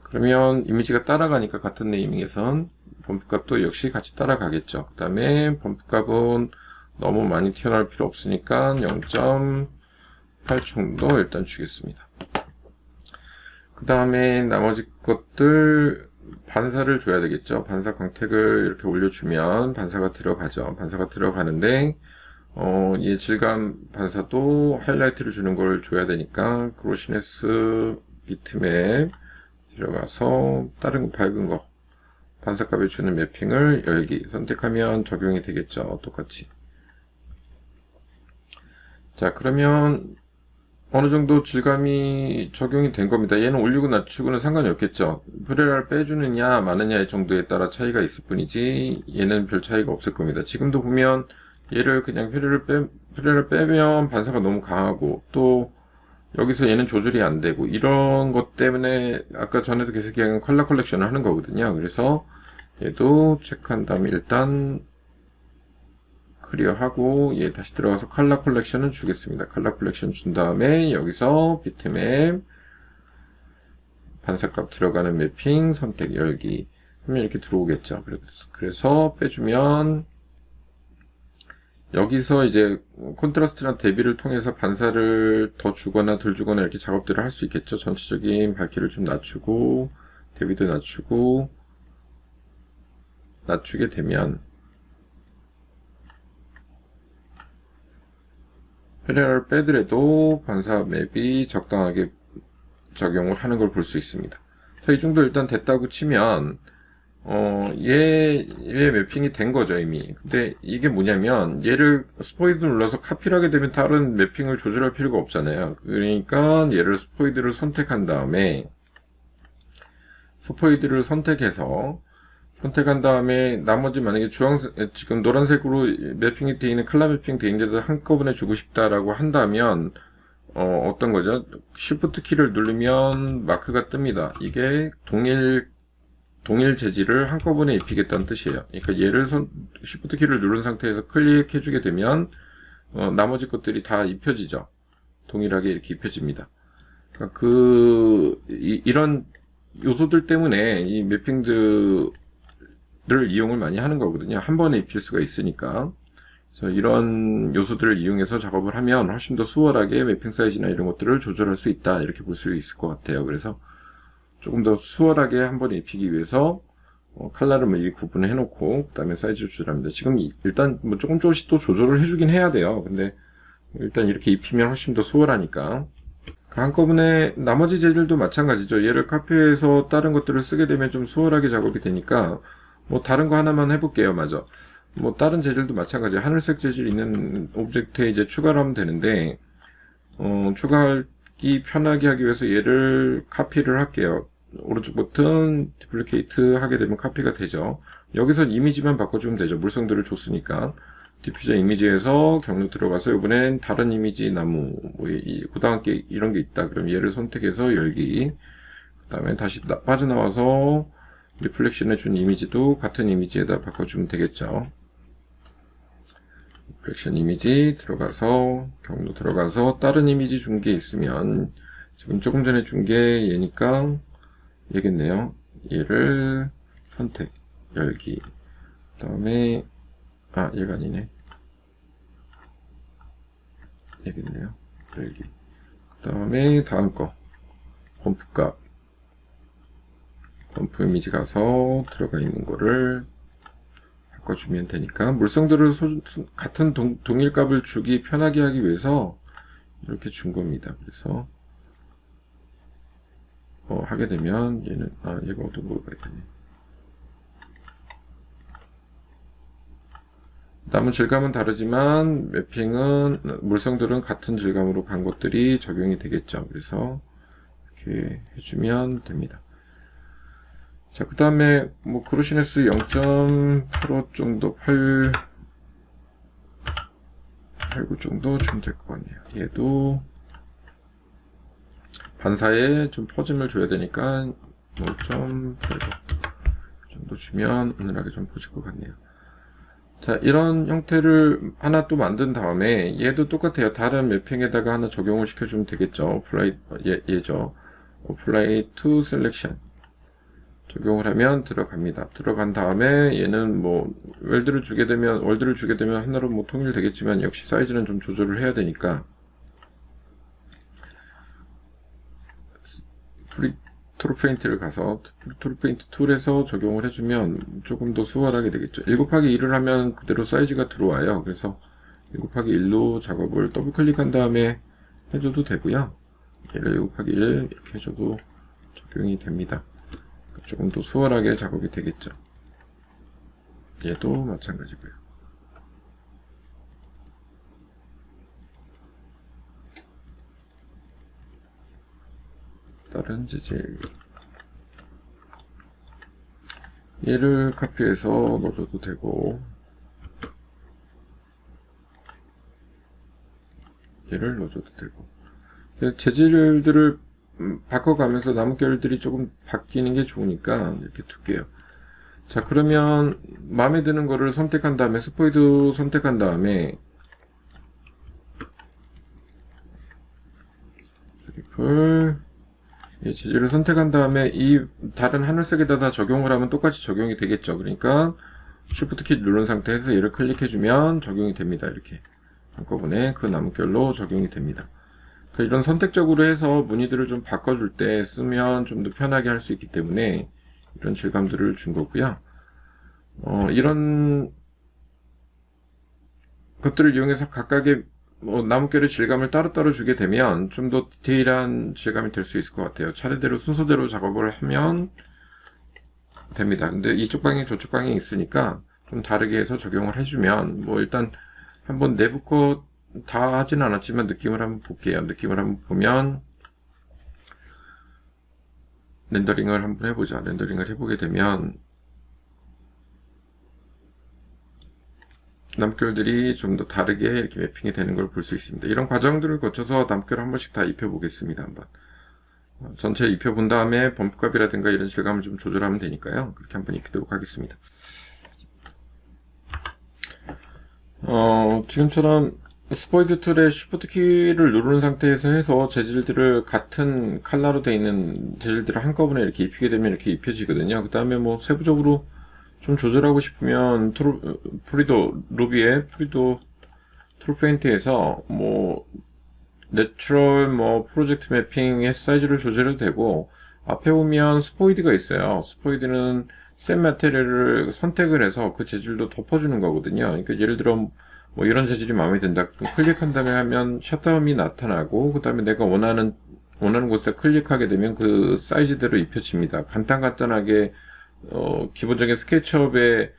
그러면 이미지가 따라가니까 같은 네이밍에선 범프 값도 역시 같이 따라가겠죠. 그 다음에 범프 값은 너무 많이 튀어나올 필요 없으니까 0.8 정도 일단 주겠습니다. 그 다음에 나머지 것들 반사를 줘야 되겠죠. 반사 광택을 이렇게 올려주면 반사가 들어가죠. 반사가 들어가는데 얘 질감 반사도 하이라이트를 주는 걸 줘야 되니까 그로시네스 비트맵 들어가서 다른 거 밝은 거 반사값에 주는 매핑을 열기 선택하면 적용이 되겠죠. 똑같이. 자, 그러면 어느 정도 질감이 적용이 된 겁니다. 얘는 올리고 낮추고는 상관이 없겠죠. 프레라를 빼주느냐 마느냐의 정도에 따라 차이가 있을 뿐이지 얘는 별 차이가 없을 겁니다. 지금도 보면 얘를 그냥 프레라를 빼면 반사가 너무 강하고 또 여기서 얘는 조절이 안 되고 이런 것 때문에 아까 전에도 계속 얘기한 컬러 컬렉션을 하는 거거든요. 그래서 얘도 체크한 다음에 일단 클리어하고 얘 다시 들어가서 컬러 컬렉션을 주겠습니다. 컬러 컬렉션 준 다음에 여기서 비트맵 반사값 들어가는 매핑 선택 열기 하면 이렇게 들어오겠죠. 그래서 빼주면 여기서 이제 콘트라스트랑 대비를 통해서 반사를 더 주거나 덜 주거나 이렇게 작업들을 할 수 있겠죠. 전체적인 밝기를 좀 낮추고 대비도 낮추게 되면 페레라를 빼더라도 반사 맵이 적당하게 적용을 하는 걸 볼 수 있습니다. 자, 이 정도 일단 됐다고 치면 얘 매핑이 된 거죠, 이미. 근데 이게 뭐냐면, 얘를 스포이드 눌러서 카피를 하게 되면 다른 매핑을 조절할 필요가 없잖아요. 그러니까 얘를 스포이드를 선택한 다음에, 스포이드를 선택한 다음에, 나머지 만약에 지금 노란색으로 매핑이 되어 있는, 클라 매핑 되어 있는데도 한꺼번에 주고 싶다라고 한다면, 어떤 거죠? Shift 키를 누르면 마크가 뜹니다. 이게 동일 재질을 한꺼번에 입히겠다는 뜻이에요. 그러니까 얘를 Shift 키를 누른 상태에서 클릭해주게 되면 나머지 것들이 다 입혀지죠. 동일하게 이렇게 입혀집니다. 그러니까 이런 요소들 때문에 이 매핑들을 이용을 많이 하는 거거든요. 한 번에 입힐 수가 있으니까. 그래서 이런 요소들을 이용해서 작업을 하면 훨씬 더 수월하게 매핑 사이즈나 이런 것들을 조절할 수 있다. 이렇게 볼 수 있을 것 같아요. 그래서 조금 더 수월하게 한 번에 입히기 위해서 컬러를 미리 구분을 해놓고 그 다음에 사이즈를 조절합니다. 지금 일단 뭐 조금씩 또 조절을 해주긴 해야 돼요. 근데 일단 이렇게 입히면 훨씬 더 수월하니까 한꺼번에 나머지 재질도 마찬가지죠. 얘를 카피해서 다른 것들을 쓰게 되면 좀 수월하게 작업이 되니까 뭐 다른 거 하나만 해볼게요. 맞아. 뭐 다른 재질도 마찬가지예요. 하늘색 재질 있는 오브젝트에 이제 추가를 하면 되는데 추가하기 편하게 하기 위해서 얘를 카피를 할게요. 오른쪽 버튼 디플리케이트 하게 되면 카피가 되죠. 여기서 이미지만 바꿔주면 되죠. 물성들을 줬으니까 디퓨저 이미지에서 경로 들어가서 이번엔 다른 이미지 나무 고등학교 이런 게 있다. 그럼 얘를 선택해서 열기 그 다음에 다시 빠져나와서 리플렉션해 준 이미지도 같은 이미지에다 바꿔주면 되겠죠. 리플렉션 이미지 들어가서 경로 들어가서 다른 이미지 준 게 있으면 지금 조금 전에 준 게 얘니까 얘겠네요. 얘를 선택 열기 그 다음에 얘가 아니네. 얘겠네요. 열기 그 다음에 다음 거 범프값 범프 이미지 가서 들어가 있는 거를 바꿔주면 되니까 물성들을 같은 동일 값을 주기 편하게 하기 위해서 이렇게 준 겁니다. 그래서 하게 되면 얘는 얘가 어떤 거가 있네. 남은 질감은 다르지만 매핑은 물성들은 같은 질감으로 간 것들이 적용이 되겠죠. 그래서 이렇게 해주면 됩니다. 자, 그 다음에 뭐 그로시네스 0.85 정도 89 정도 주면 될 것 같네요. 얘도 반사에 좀 퍼짐을 줘야 되니까 5.85 정도 주면 은은하게 좀 보질 것 같네요. 자, 이런 형태를 하나 또 만든 다음에 얘도 똑같아요. 다른 매핑에다가 하나 적용을 시켜주면 되겠죠. 얘죠. Apply to Selection 적용을 하면 들어갑니다. 들어간 다음에 얘는 뭐 월드를 주게 되면 하나로 뭐 통일되겠지만 역시 사이즈는 좀 조절을 해야 되니까 프리토르페인트를 가서 프리토르페인트 툴에서 적용을 해주면 조금 더 수월하게 되겠죠. 1 곱하기 1을 하면 그대로 사이즈가 들어와요. 그래서 1 곱하기 1로 작업을 더블 클릭한 다음에 해줘도 되고요. 얘를 1 곱하기 1 이렇게 해줘도 적용이 됩니다. 조금 더 수월하게 작업이 되겠죠. 얘도 마찬가지고요. 다른 재질 얘를 카피해서 넣어줘도 되고 얘를 넣어줘도 되고 재질들을 바꿔가면서 나뭇결들이 조금 바뀌는 게 좋으니까 이렇게 둘게요. 자, 그러면 마음에 드는 거를 선택한 다음에 스포이드 선택한 다음에 트리플 이 재질을 선택한 다음에 이 다른 하늘색에다 다 적용을 하면 똑같이 적용이 되겠죠. 그러니까 Shift 키 누른 상태에서 얘를 클릭해주면 적용이 됩니다. 이렇게 한꺼번에 그 나뭇결로 적용이 됩니다. 이런 선택적으로 해서 무늬들을 좀 바꿔줄 때 쓰면 좀 더 편하게 할 수 있기 때문에 이런 질감들을 준 거고요. 이런 것들을 이용해서 각각의 나뭇결의 질감을 따로따로 주게 되면 좀 더 디테일한 질감이 될 수 있을 것 같아요. 차례대로 순서대로 작업을 하면 됩니다. 근데 이쪽 방향 저쪽 방향이 있으니까 좀 다르게 해서 적용을 해주면 뭐 일단 한번 내부 거 다 하진 않았지만 느낌을 한번 볼게요. 느낌을 한번 보면 렌더링을 한번 해보자. 렌더링을 해보게 되면 나뭇결들이 좀 더 다르게 이렇게 매핑이 되는 걸 볼 수 있습니다. 이런 과정들을 거쳐서 나뭇결을 한 번씩 다 입혀보겠습니다. 한번 전체 입혀본 다음에 범프값이라든가 이런 질감을 좀 조절하면 되니까요. 그렇게 한번 입히도록 하겠습니다. 지금처럼 스포이드 툴의 Shift 키를 누르는 상태에서 해서 재질들을 같은 컬러로 되어 있는 재질들을 한꺼번에 이렇게 입히게 되면 이렇게 입혀지거든요. 그 다음에 뭐 세부적으로 좀 조절하고 싶으면 루비의 프리도 툴페인트에서 뭐 내추럴 프로젝트 매핑의 사이즈를 조절해도 되고 앞에 보면 스포이드가 있어요. 스포이드는 셋 마테리얼을 선택을 해서 그 재질도 덮어주는 거거든요. 그러니까 예를 들어 뭐 이런 재질이 마음에 든다. 클릭한 다음에 하면 셧다운이 나타나고 그 다음에 내가 원하는 곳에 클릭하게 되면 그 사이즈대로 입혀집니다. 간단하게 기본적인 스케치업의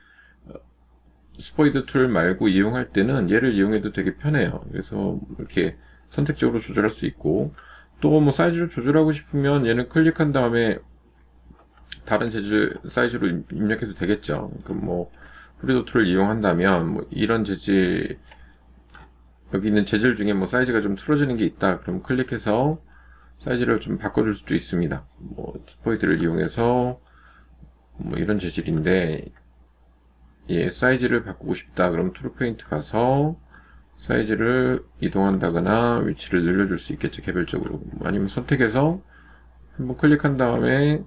스포이드 툴 말고 이용할 때는 얘를 이용해도 되게 편해요. 그래서 이렇게 선택적으로 조절할 수 있고 또 뭐 사이즈를 조절하고 싶으면 얘는 클릭한 다음에 다른 재질 사이즈로 입력해도 되겠죠. 그러니까 뭐 프리도 툴을 이용한다면 뭐 이런 재질 여기 있는 재질 중에 뭐 사이즈가 좀 틀어지는 게 있다. 그럼 클릭해서 사이즈를 좀 바꿔줄 수도 있습니다. 뭐 스포이드를 이용해서 뭐 이런 재질인데 얘 사이즈를 바꾸고 싶다. 그럼 툴 페인트 가서 사이즈를 이동한다거나 위치를 늘려줄 수 있겠죠. 개별적으로. 아니면 선택해서 한번 클릭한 다음에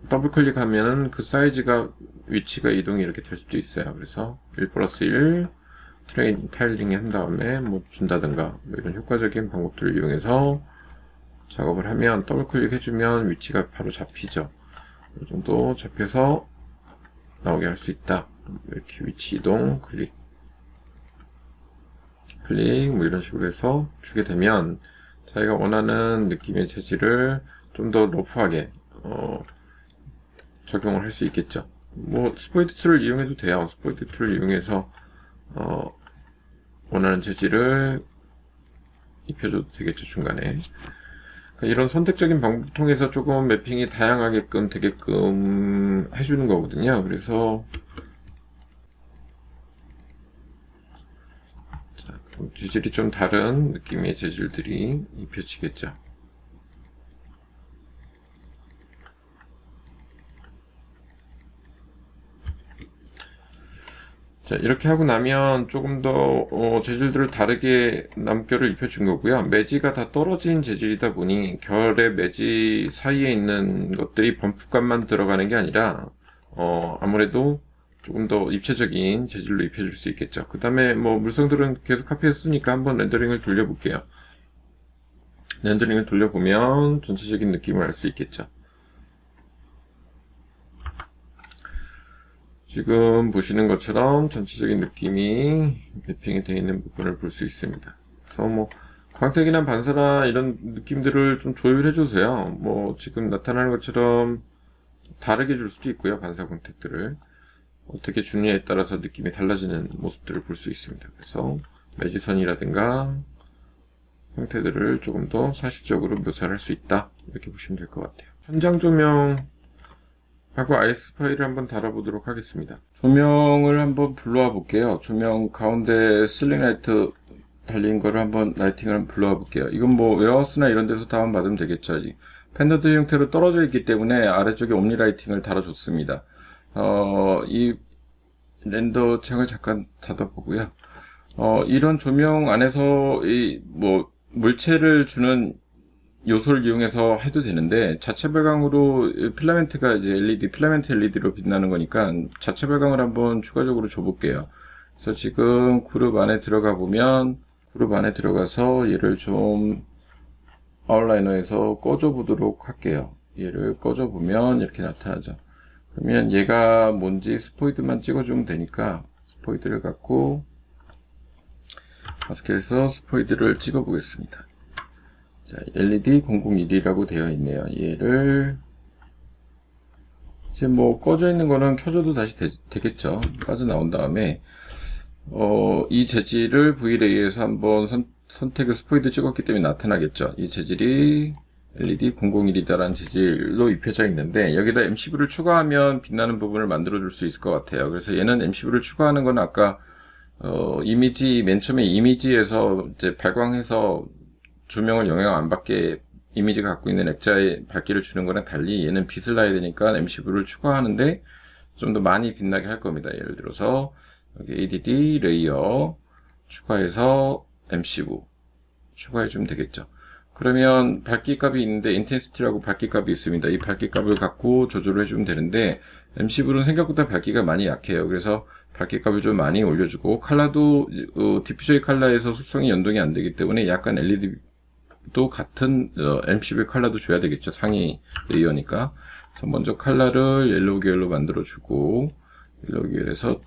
더블 클릭하면은 그 사이즈가 위치가 이동이 이렇게 될 수도 있어요. 그래서 1+1 트레인 타일링 한 다음에 뭐 준다든가 뭐 이런 효과적인 방법들을 이용해서 작업을 하면 더블 클릭해주면 위치가 바로 잡히죠. 이 정도 잡혀서 나오게 할 수 있다. 이렇게 위치 이동 클릭 뭐 이런 식으로 해서 주게 되면 자기가 원하는 느낌의 재질을 좀 더 러프하게 적용을 할 수 있겠죠. 뭐 스포이드 툴을 이용해도 돼요. 스포이드 툴을 이용해서 원하는 재질을 입혀줘도 되겠죠. 중간에 이런 선택적인 방법 통해서 조금 매핑이 다양하게끔 되게끔 해주는 거거든요. 그래서 자, 재질이 좀 다른 느낌의 재질들이 입혀지겠죠. 자, 이렇게 하고 나면 조금 더 재질들을 다르게 남결을 입혀준 거고요. 매지가 다 떨어진 재질이다 보니 결의 매지 사이에 있는 것들이 범프감만 들어가는 게 아니라 아무래도 조금 더 입체적인 재질로 입혀줄 수 있겠죠. 그 다음에 뭐 물성들은 계속 카피했으니까 한번 렌더링을 돌려볼게요. 렌더링을 돌려보면 전체적인 느낌을 알 수 있겠죠. 지금 보시는 것처럼 전체적인 느낌이 매핑이 되어 있는 부분을 볼 수 있습니다. 그래서 뭐 광택이나 반사나 이런 느낌들을 좀 조율해 주세요. 뭐 지금 나타나는 것처럼 다르게 줄 수도 있고요. 반사 광택들을 어떻게 주느냐에 따라서 느낌이 달라지는 모습들을 볼 수 있습니다. 그래서 매지선이라든가 형태들을 조금 더 사실적으로 묘사를 할 수 있다, 이렇게 보시면 될 것 같아요. 현장 조명 하고 IS 파일을 한번 달아보도록 하겠습니다. 조명을 한번 불러와 볼게요. 조명 가운데 실링 라이트 달린 거를 한번 라이팅을 불러와 볼게요. 이건 뭐 웨어하우스나 이런 데서 다운받으면 되겠죠. 이 팬더드 형태로 떨어져 있기 때문에 아래쪽에 옴니 라이팅을 달아줬습니다. 이 렌더 창을 잠깐 닫아보고요. 이런 조명 안에서 이 뭐 물체를 주는 요소를 이용해서 해도 되는데, 자체 발광으로 필라멘트가 이제 필라멘트 LED로 빛나는 거니까 자체 발광을 한번 추가적으로 줘볼게요. 그래서 지금 그룹 안에 들어가 보면, 그룹 안에 들어가서 얘를 좀 아웃라이너에서 꺼줘 보도록 할게요. 얘를 꺼줘 보면 이렇게 나타나죠. 그러면 얘가 뭔지 스포이드만 찍어주면 되니까 스포이드를 갖고 마스크에서 스포이드를 찍어 보겠습니다. 자, LED 001이라고 되어 있네요. 얘를 이제 뭐 꺼져 있는 거는 켜줘도 다시 되겠죠. 빠져나온 다음에 이 재질을 V레이에서 한번 선택을 스포이드 찍었기 때문에 나타나겠죠. 이 재질이 LED 001이다라는 재질로 입혀져 있는데, 여기다 MCV를 추가하면 빛나는 부분을 만들어 줄 수 있을 것 같아요. 그래서 얘는 MCV를 추가하는 건 아까 이미지, 맨 처음에 이미지에서 이제 발광해서 조명을 영향 안 받게 이미지가 갖고 있는 액자에 밝기를 주는 거랑 달리 얘는 빛을 놔야 되니까 MCV를 추가하는데 좀 더 많이 빛나게 할 겁니다. 예를 들어서 여기 ADD 레이어 추가해서 MCV 추가해 주면 되겠죠. 그러면 밝기 값이 있는데 인텐시티라고 밝기 값이 있습니다. 이 밝기 값을 갖고 조절을 해주면 되는데, MCV는 생각보다 밝기가 많이 약해요. 그래서 밝기 값을 좀 많이 올려주고, 컬러도 디퓨저의 컬러에서 속성이 연동이 안 되기 때문에 약간 LED도 같은 MCV 컬러도 줘야 되겠죠. 상위 레이어니까. 그래서 먼저 컬러를 옐로우 계열로 만들어주고, 옐로우 계열에서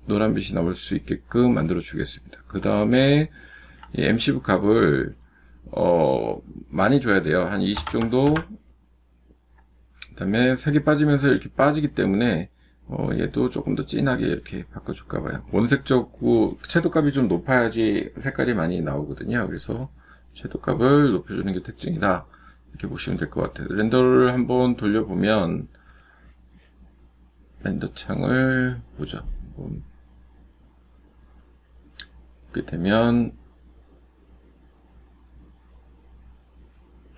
노란빛이 나올 수 있게끔 만들어 주겠습니다. 그 다음에 이 MCV 값을 많이 줘야 돼요. 한 20 정도. 그 다음에 색이 빠지면서 이렇게 빠지기 때문에 얘도 조금 더 진하게 이렇게 바꿔줄까 봐요. 원색적고 채도 값이 좀 높아야지 색깔이 많이 나오거든요. 그래서 채도 값을 높여주는 게 특징이다, 이렇게 보시면 될 것 같아요. 렌더를 한번 돌려보면, 렌더 창을 보죠. 이렇게 되면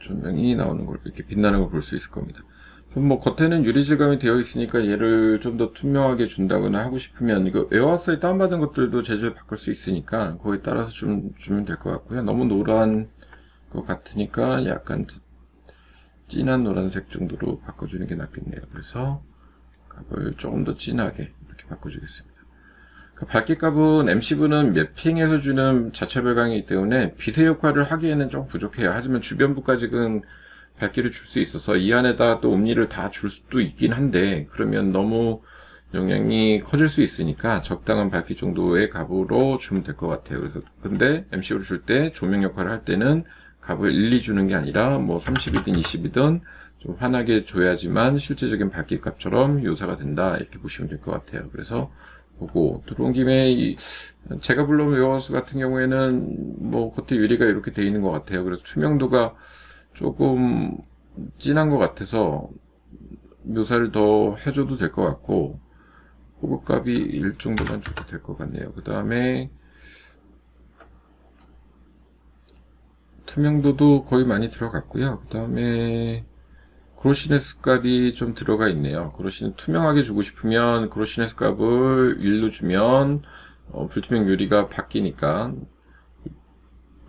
조명이 나오는 걸, 이렇게 빛나는 걸 볼 수 있을 겁니다. 뭐 겉에는 유리 질감이 되어 있으니까 얘를 좀 더 투명하게 준다거나 하고 싶으면, 이거 웨어하우스에 다운받은 것들도 재질 바꿀 수 있으니까 거기에 따라서 좀 주면 될 것 같고요. 너무 노란 것 같으니까 약간 진한 노란색 정도로 바꿔주는 게 낫겠네요. 그래서 값을 조금 더 진하게 이렇게 바꿔주겠습니다. 밝기 값은 MCV는 매핑해서 주는 자체 발광이기 때문에 빛의 역할을 하기에는 좀 부족해요. 하지만 주변부까지는 밝기를 줄 수 있어서 이 안에다 또 옴니를 다 줄 수도 있긴 한데, 그러면 너무 영향이 커질 수 있으니까 적당한 밝기 정도의 값으로 주면 될 것 같아요. 그래서 근데 MCV를 줄 때 조명 역할을 할 때는 값을 1, 2 주는 게 아니라 뭐 30이든 20이든 좀 환하게 줘야지만 실제적인 밝기 값처럼 묘사가 된다, 이렇게 보시면 될 것 같아요. 그래서 보고 들어온 김에 제가 불러온 웨어하우스 같은 경우에는 뭐 겉에 유리가 이렇게 되어 있는 것 같아요. 그래서 투명도가 조금 진한 것 같아서 묘사를 더 해줘도 될 것 같고, 호급값이 1 정도만 줘도 될 것 같네요. 그 다음에 투명도도 거의 많이 들어갔고요. 그 다음에 그로시네스 값이 좀 들어가 있네요. 그로시는 투명하게 주고 싶으면 그로시네스 값을 1로 주면 불투명 유리가 바뀌니까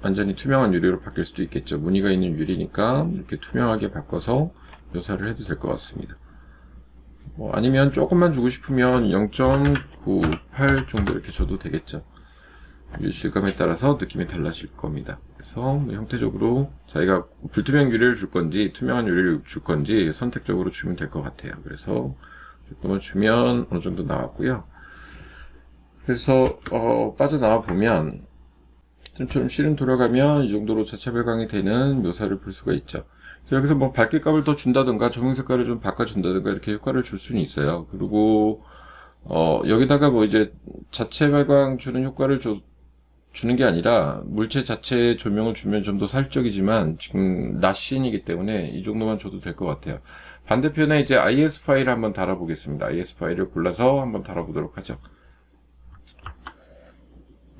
완전히 투명한 유리로 바뀔 수도 있겠죠. 무늬가 있는 유리니까 이렇게 투명하게 바꿔서 묘사를 해도 될 것 같습니다. 아니면 조금만 주고 싶으면 0.98 정도 이렇게 줘도 되겠죠. 실감에 따라서 느낌이 달라질 겁니다. 그래서 형태적으로 자기가 불투명 유리를 줄 건지 투명한 유리를 줄 건지 선택적으로 주면 될 것 같아요. 그래서 조금만 주면 어느 정도 나왔고요. 그래서 빠져나와 보면 좀 실은 돌아가면 이 정도로 자체 발광이 되는 묘사를 볼 수가 있죠. 여기서 뭐 밝기 값을 더 준다든가 조명 색깔을 좀 바꿔준다든가 이렇게 효과를 줄 수는 있어요. 그리고 여기다가 뭐 이제 자체 발광 주는 효과를 주는 게 아니라 물체 자체에 조명을 주면 좀 더 사실적이지만 지금 낮 시인이기 때문에 이 정도만 줘도 될 것 같아요. 반대편에 이제 IS 파일을 한번 달아보겠습니다. IS 파일을 골라서 한번 달아보도록 하죠.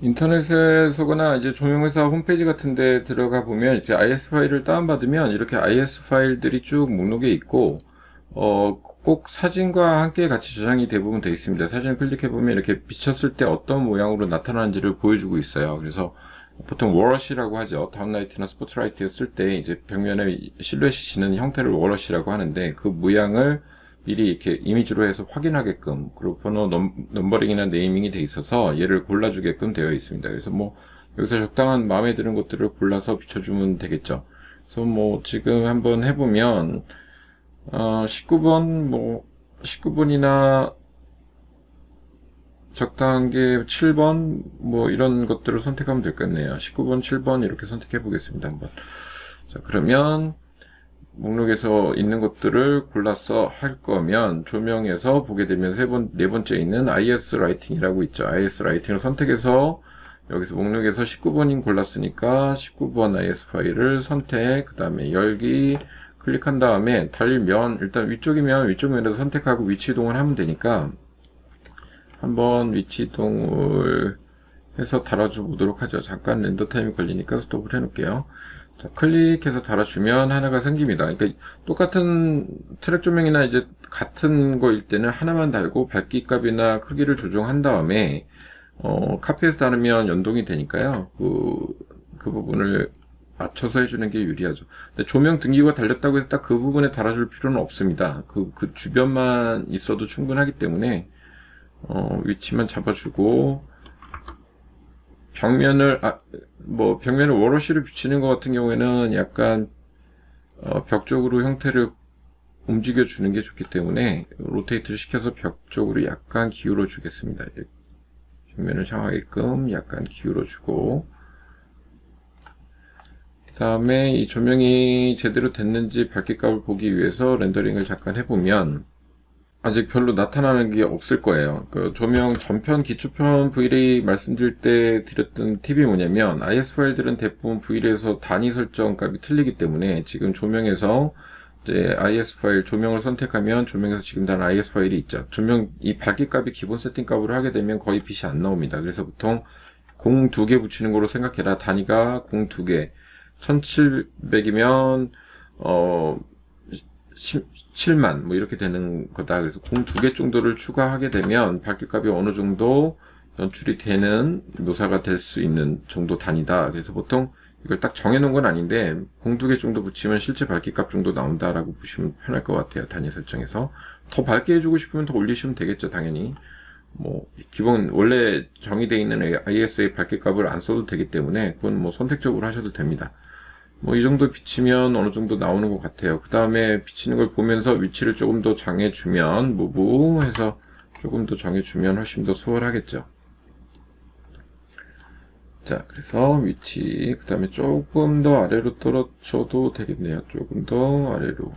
인터넷에서거나 이제 조명회사 홈페이지 같은 데 들어가 보면 이제 IS 파일을 다운받으면 이렇게 IS 파일들이 쭉 목록에 있고, 꼭 사진과 함께 같이 저장이 대부분 되어 있습니다. 사진을 클릭해보면 이렇게 비쳤을 때 어떤 모양으로 나타나는지를 보여주고 있어요. 그래서 보통 워러시라고 하죠. 다운라이트나 스포트라이트 쓸 때 이제 벽면에 실루엣이 지는 형태를 워러시라고 하는데 그 모양을 미리 이렇게 이미지로 해서 확인하게끔, 그리고 번호 넘버링이나 네이밍이 돼 있어서 얘를 골라주게끔 되어 있습니다. 그래서 뭐 여기서 적당한 마음에 드는 것들을 골라서 비춰주면 되겠죠. 그래서 뭐 지금 한번 해보면 19번 19번이나 적당한 게 7번 이런 것들을 선택하면 되겠네요. 19번, 7번 이렇게 선택해 보겠습니다. 한번. 자, 그러면 목록에서 있는 것들을 골라서 할 거면 조명에서 보게 되면 네 번째 있는 IS 라이팅이라고 있죠. IS 라이팅을 선택해서 여기서 목록에서 19번인 골랐으니까 19번 IS 파일을 선택, 그 다음에 열기 클릭한 다음에 달면 일단 위쪽이면 위쪽 면에서 선택하고 위치 이동을 하면 되니까 한번 위치 이동을 해서 달아줘 보도록 하죠. 잠깐 렌더 타임이 걸리니까 스톱을 해 놓을게요. 자, 클릭해서 달아주면 하나가 생깁니다. 그러니까 똑같은 트랙 조명이나 이제 같은 거일 때는 하나만 달고 밝기 값이나 크기를 조정한 다음에 카페에서 달으면 연동이 되니까요. 그 부분을 맞춰서 해주는 게 유리하죠. 근데 조명 등기구가 달렸다고 해서 딱 그 부분에 달아줄 필요는 없습니다. 그 주변만 있어도 충분하기 때문에 위치만 잡아주고 벽면을 워러시로 비치는 것 같은 경우에는 약간 벽 쪽으로 형태를 움직여 주는 게 좋기 때문에 로테이트를 시켜서 벽 쪽으로 약간 기울여 주겠습니다. 벽면을 향하게끔 약간 기울여 주고, 그 다음에 이 조명이 제대로 됐는지 밝기값을 보기 위해서 렌더링을 잠깐 해보면 아직 별로 나타나는 게 없을 거예요. 그 조명 전편, 기초편 V-Ray 말씀드릴 때 드렸던 팁이 뭐냐면 IS 파일들은 대부분 V-Ray에서 단위 설정 값이 틀리기 때문에 지금 조명에서 이제 IS 파일 조명을 선택하면 조명에서 지금 단 IS 파일이 있죠. 조명 이 밝기 값이 기본 세팅 값으로 하게 되면 거의 빛이 안 나옵니다. 그래서 보통 공 2개 붙이는 거로 생각해라. 단위가 공 2개. 1700이면 7만 이렇게 되는 거다. 그래서 공 2개 정도를 추가하게 되면 밝기값이 어느 정도 연출이 되는 묘사가 될 수 있는 정도 단위다. 그래서 보통 이걸 딱 정해놓은 건 아닌데 공 2개 정도 붙이면 실제 밝기값 정도 나온다라고 보시면 편할 것 같아요. 단위 설정에서 더 밝게 해주고 싶으면 더 올리시면 되겠죠. 당연히 기본 원래 정의되어 있는 IS의 밝기값을 안 써도 되기 때문에 그건 선택적으로 하셔도 됩니다. 이 정도 비치면 어느 정도 나오는 것 같아요. 그 다음에 비치는 걸 보면서 위치를 조금 더 정해주면, 무브 해서 조금 더 정해주면 훨씬 더 수월하겠죠. 자, 그래서 위치, 그 다음에 조금 더 아래로 떨어져도 되겠네요. 조금 더 아래로.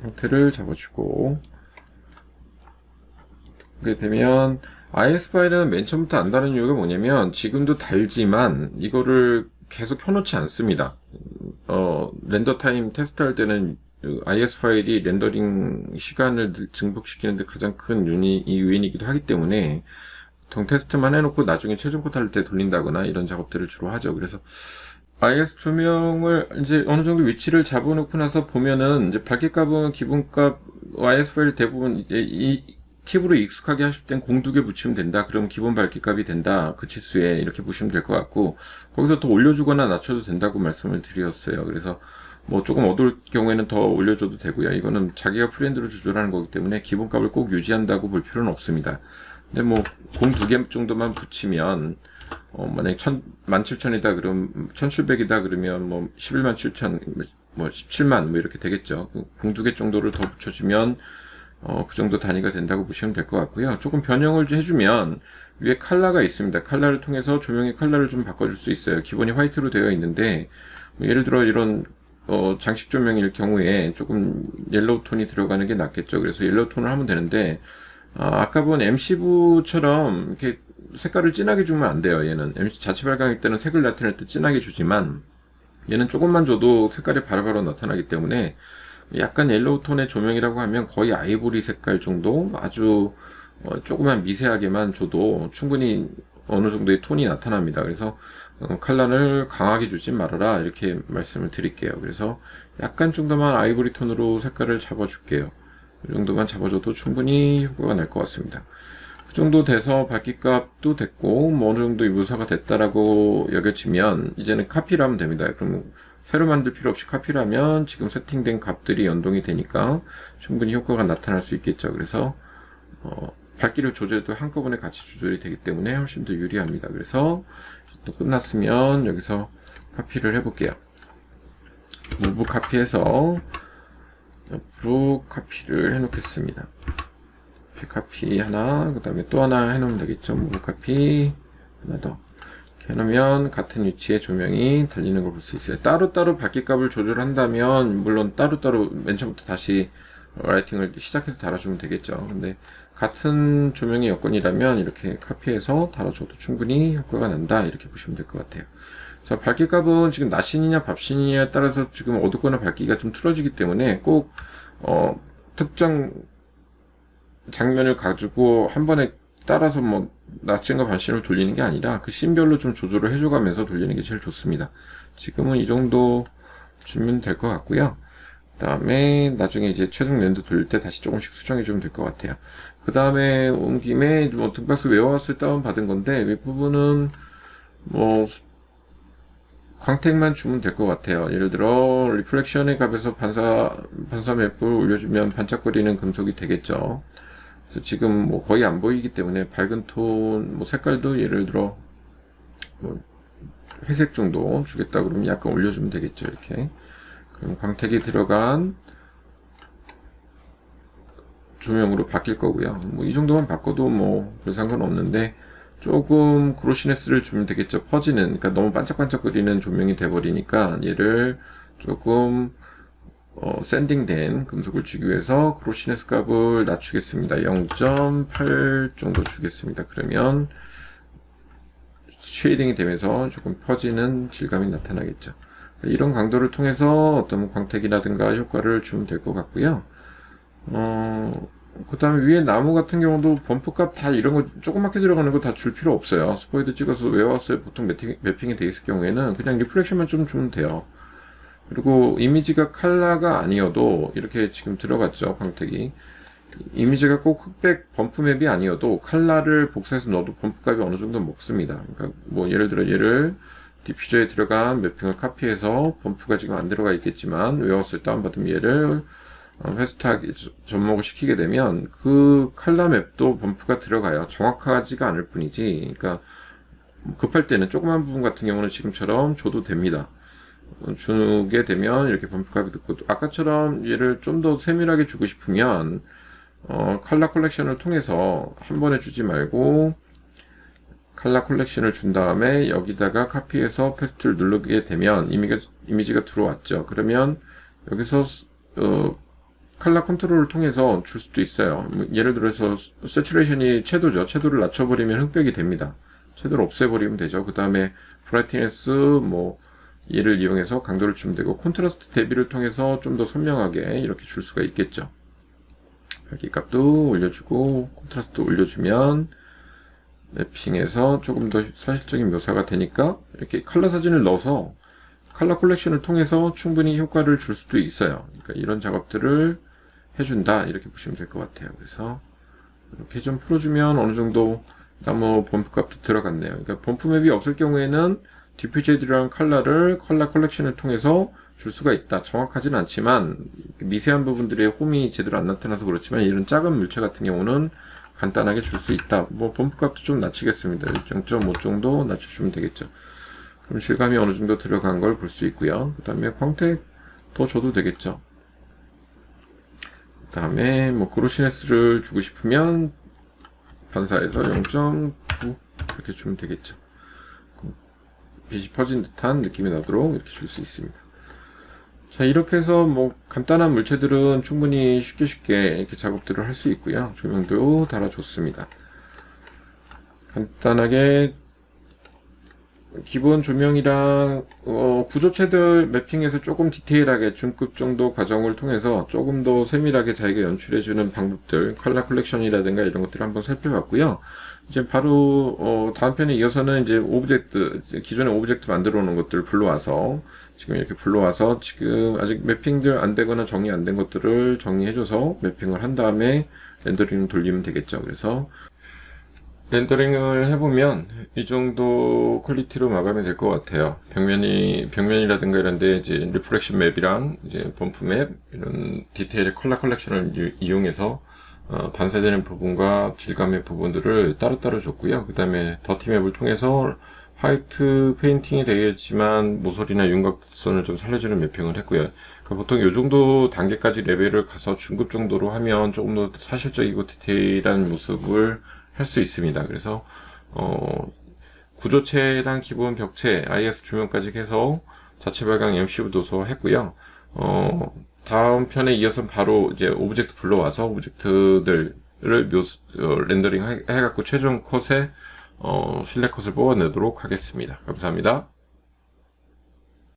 형태를 잡아주고. 그렇게 되면, IS 파일은 맨 처음부터 안 다는 이유가 뭐냐면, 지금도 달지만, 이거를 계속 켜놓지 않습니다. 렌더 타임 테스트 할 때는 IS 파일이 렌더링 시간을 증폭시키는데 가장 큰 요인이기도 하기 때문에 보통 테스트만 해놓고 나중에 최종 코드 할 때 돌린다거나 이런 작업들을 주로 하죠. 그래서 IS 조명을 이제 어느 정도 위치를 잡아놓고 나서 보면은 이제 밝기값은 기본값 IS 파일 대부분 이제 이 팁으로 익숙하게 하실 땐 공두개 붙이면 된다. 그럼 기본 밝기값이 된다. 그 치수에 이렇게 보시면 될 것 같고 거기서 더 올려주거나 낮춰도 된다고 말씀을 드렸어요. 그래서 뭐 조금 어두울 경우에는 더 올려줘도 되고요. 이거는 자기가 프리핸드로 조절하는 거기 때문에 기본값을 꼭 유지한다고 볼 필요는 없습니다. 근데 뭐 공 두 개 정도만 붙이면 만약에 17,000이다 그럼 1700이다 그러면 뭐 11만 7천 뭐 17만 뭐 이렇게 되겠죠. 공 두 개 정도를 더 붙여주면 그 정도 단위가 된다고 보시면 될 것 같고요. 조금 변형을 좀 해주면 위에 컬러가 있습니다. 컬러를 통해서 조명의 컬러를 좀 바꿔줄 수 있어요. 기본이 화이트로 되어 있는데 뭐 예를 들어 이런 장식 조명일 경우에 조금 옐로우 톤이 들어가는 게 낫겠죠. 그래서 옐로우 톤을 하면 되는데 아까 본 MC9처럼 이렇게 색깔을 진하게 주면 안 돼요. 얘는 MC 자체 발광일 때는 색을 나타낼 때 진하게 주지만 얘는 조금만 줘도 색깔이 바로바로 나타나기 때문에 약간 옐로우 톤의 조명이라고 하면 거의 아이보리 색깔 정도 아주 조그만 미세하게만 줘도 충분히 어느 정도의 톤이 나타납니다. 그래서 컬러를 강하게 주지 말아라 이렇게 말씀을 드릴게요. 그래서 약간 정도만 아이보리 톤으로 색깔을 잡아줄게요. 이 정도만 잡아줘도 충분히 효과가 날 것 같습니다. 그 정도 돼서 밝기값도 됐고 뭐 어느 정도 묘사가 됐다라고 여겨지면 이제는 카피를 하면 됩니다. 그럼 새로 만들 필요 없이 카피를 하면 지금 세팅된 값들이 연동이 되니까 충분히 효과가 나타날 수 있겠죠. 그래서 밝기를 조절도 한꺼번에 같이 조절이 되기 때문에 훨씬 더 유리합니다. 그래서 또 끝났으면 여기서 카피를 해볼게요. 무브 카피해서 옆으로 카피를 해놓겠습니다. 카피 하나, 그 다음에 또 하나 해놓으면 되겠죠. 무브 카피 하나 더 이렇게 해놓으면 같은 위치에 조명이 달리는 걸 볼 수 있어요. 따로따로 밝기값을 조절한다면 물론 따로따로 맨 처음부터 다시 라이팅을 시작해서 달아주면 되겠죠. 근데 같은 조명의 여건이라면 이렇게 카피해서 달아줘도 충분히 효과가 난다 이렇게 보시면 될 것 같아요. 자, 밝기값은 지금 낮신이냐 밤신이냐에 따라서 지금 어둡거나 밝기가 좀 틀어지기 때문에 꼭 특정 장면을 가지고 한 번에 따라서 뭐 낮신과 밤신을 돌리는 게 아니라 그 씬별로 좀 조절을 해줘가면서 돌리는 게 제일 좋습니다. 지금은 이 정도 주면 될 것 같고요. 그 다음에 나중에 이제 최종 랜드 돌릴 때 다시 조금씩 수정해주면 될 것 같아요. 그 다음에 온 김에 뭐 등박스 외워왔을 다운 받은 건데 윗부분은 뭐 광택만 주면 될 것 같아요. 예를 들어 리플렉션의 값에서 반사 맵을 올려주면 반짝거리는 금속이 되겠죠. 그래서 지금 뭐 거의 안 보이기 때문에 밝은 톤, 뭐 색깔도 예를 들어 뭐 회색 정도 주겠다 그러면 약간 올려주면 되겠죠. 이렇게. 그럼 광택이 들어간 조명으로 바뀔 거고요. 뭐 이 정도만 바꿔도 뭐 별 상관없는데 조금 그로시네스를 주면 되겠죠. 퍼지는, 그러니까 너무 반짝반짝거리는 조명이 돼버리니까 얘를 조금 샌딩된 금속을 주기 위해서 그로시네스 값을 낮추겠습니다. 0.8 정도 주겠습니다. 그러면 쉐이딩이 되면서 조금 퍼지는 질감이 나타나겠죠. 이런 강도를 통해서 어떤 광택이라든가 효과를 주면 될 것 같고요. 그 다음에 위에 나무 같은 경우도 범프값 다 이런 거 조그맣게 들어가는 거 다 줄 필요 없어요. 스포이드 찍어서 외워왔어요. 보통 매핑이 돼 있을 경우에는 그냥 리플렉션만 좀 주면 돼요. 그리고 이미지가 칼라가 아니어도 이렇게 지금 들어갔죠. 광택이. 이미지가 꼭 흑백 범프 맵이 아니어도 칼라를 복사해서 넣어도 범프값이 어느 정도 먹습니다. 그러니까 뭐 예를 들어 얘를 디퓨저에 들어간 매핑을 카피해서 범프가 지금 안 들어가 있겠지만 외웠을 때 다운받으면 얘를 회스트하게 접목을 시키게 되면 그 칼라 맵도 범프가 들어가요. 정확하지가 않을 뿐이지. 그러니까 급할 때는 조그만 부분 같은 경우는 지금처럼 줘도 됩니다. 주게 되면 이렇게 범프값이 듣고 아까처럼 얘를 좀 더 세밀하게 주고 싶으면 칼라 컬렉션을 통해서 한 번에 주지 말고 칼라 컬렉션을 준 다음에 여기다가 카피해서 패스트를 누르게 되면 이미지가 들어왔죠. 그러면 여기서 칼라 컨트롤을 통해서 줄 수도 있어요. 예를 들어서 세츄레이션이 채도죠. 채도를 낮춰버리면 흑백이 됩니다. 채도를 없애버리면 되죠. 그 다음에 브라이트니스 뭐 얘를 이용해서 강도를 주면 되고 콘트라스트 대비를 통해서 좀 더 선명하게 이렇게 줄 수가 있겠죠. 밝기값도 올려주고 콘트라스트 올려주면 맵핑해서 조금 더 사실적인 묘사가 되니까 이렇게 컬러 사진을 넣어서 컬러 컬렉션을 통해서 충분히 효과를 줄 수도 있어요. 그러니까 이런 작업들을 해준다 이렇게 보시면 될 것 같아요. 그래서 이렇게 좀 풀어주면 어느 정도 나무 범프 값도 들어갔네요. 그러니까 범프 맵이 없을 경우에는 디퓨저들이랑 컬러 컬렉션을 통해서 줄 수가 있다. 정확하진 않지만 미세한 부분들의 홈이 제대로 안 나타나서 그렇지만 이런 작은 물체 같은 경우는 간단하게 줄 수 있다. 뭐 범프 값도 좀 낮추겠습니다. 0.5 정도 낮춰주면 되겠죠. 그럼 질감이 어느 정도 들어간 걸 볼 수 있고요. 그 다음에 광택 더 줘도 되겠죠. 그 다음에 뭐 그로시네스를 주고 싶으면 반사해서 0.9 이렇게 주면 되겠죠. 빛이 퍼진 듯한 느낌이 나도록 이렇게 줄 수 있습니다. 자, 이렇게 해서 뭐 간단한 물체들은 충분히 쉽게 이렇게 작업들을 할 수 있고요. 조명도 달아줬습니다. 간단하게 기본 조명이랑 구조체들 매핑해서 조금 디테일하게 중급 정도 과정을 통해서 조금 더 세밀하게 자기가 연출해주는 방법들, 컬러 컬렉션이라든가 이런 것들을 한번 살펴봤고요. 이제 바로 다음 편에 이어서는 이제 오브젝트, 기존의 오브젝트 만들어 놓은 것들을 불러와서 지금 이렇게 불러와서 지금 아직 매핑들 안 되거나 정리 안 된 것들을 정리해줘서 매핑을 한 다음에 렌더링 돌리면 되겠죠. 그래서 렌더링을 해보면 이 정도 퀄리티로 마감이 될 것 같아요. 벽면이라든가 이런데 이제 리프렉션 맵이랑 이제 범프 맵 이런 디테일의 컬러 컬렉션을 이용해서 반사되는 부분과 질감의 부분들을 따로따로 줬고요. 그 다음에 더티 맵을 통해서 화이트 페인팅이 되겠지만 모서리나 윤곽선을 좀 살려주는 매핑을 했고요. 그러니까 보통 이 정도 단계까지 레벨을 가서 중급 정도로 하면 조금 더 사실적이고 디테일한 모습을 할 수 있습니다. 그래서 구조체랑 기본 벽체, IS 조명까지 해서 자체 발광 MCU 도서 했고요. 다음 편에 이어서 바로 이제 오브젝트 불러와서 오브젝트들을 렌더링 해갖고 최종 컷에 실내 컷을 뽑아내도록 하겠습니다. 감사합니다.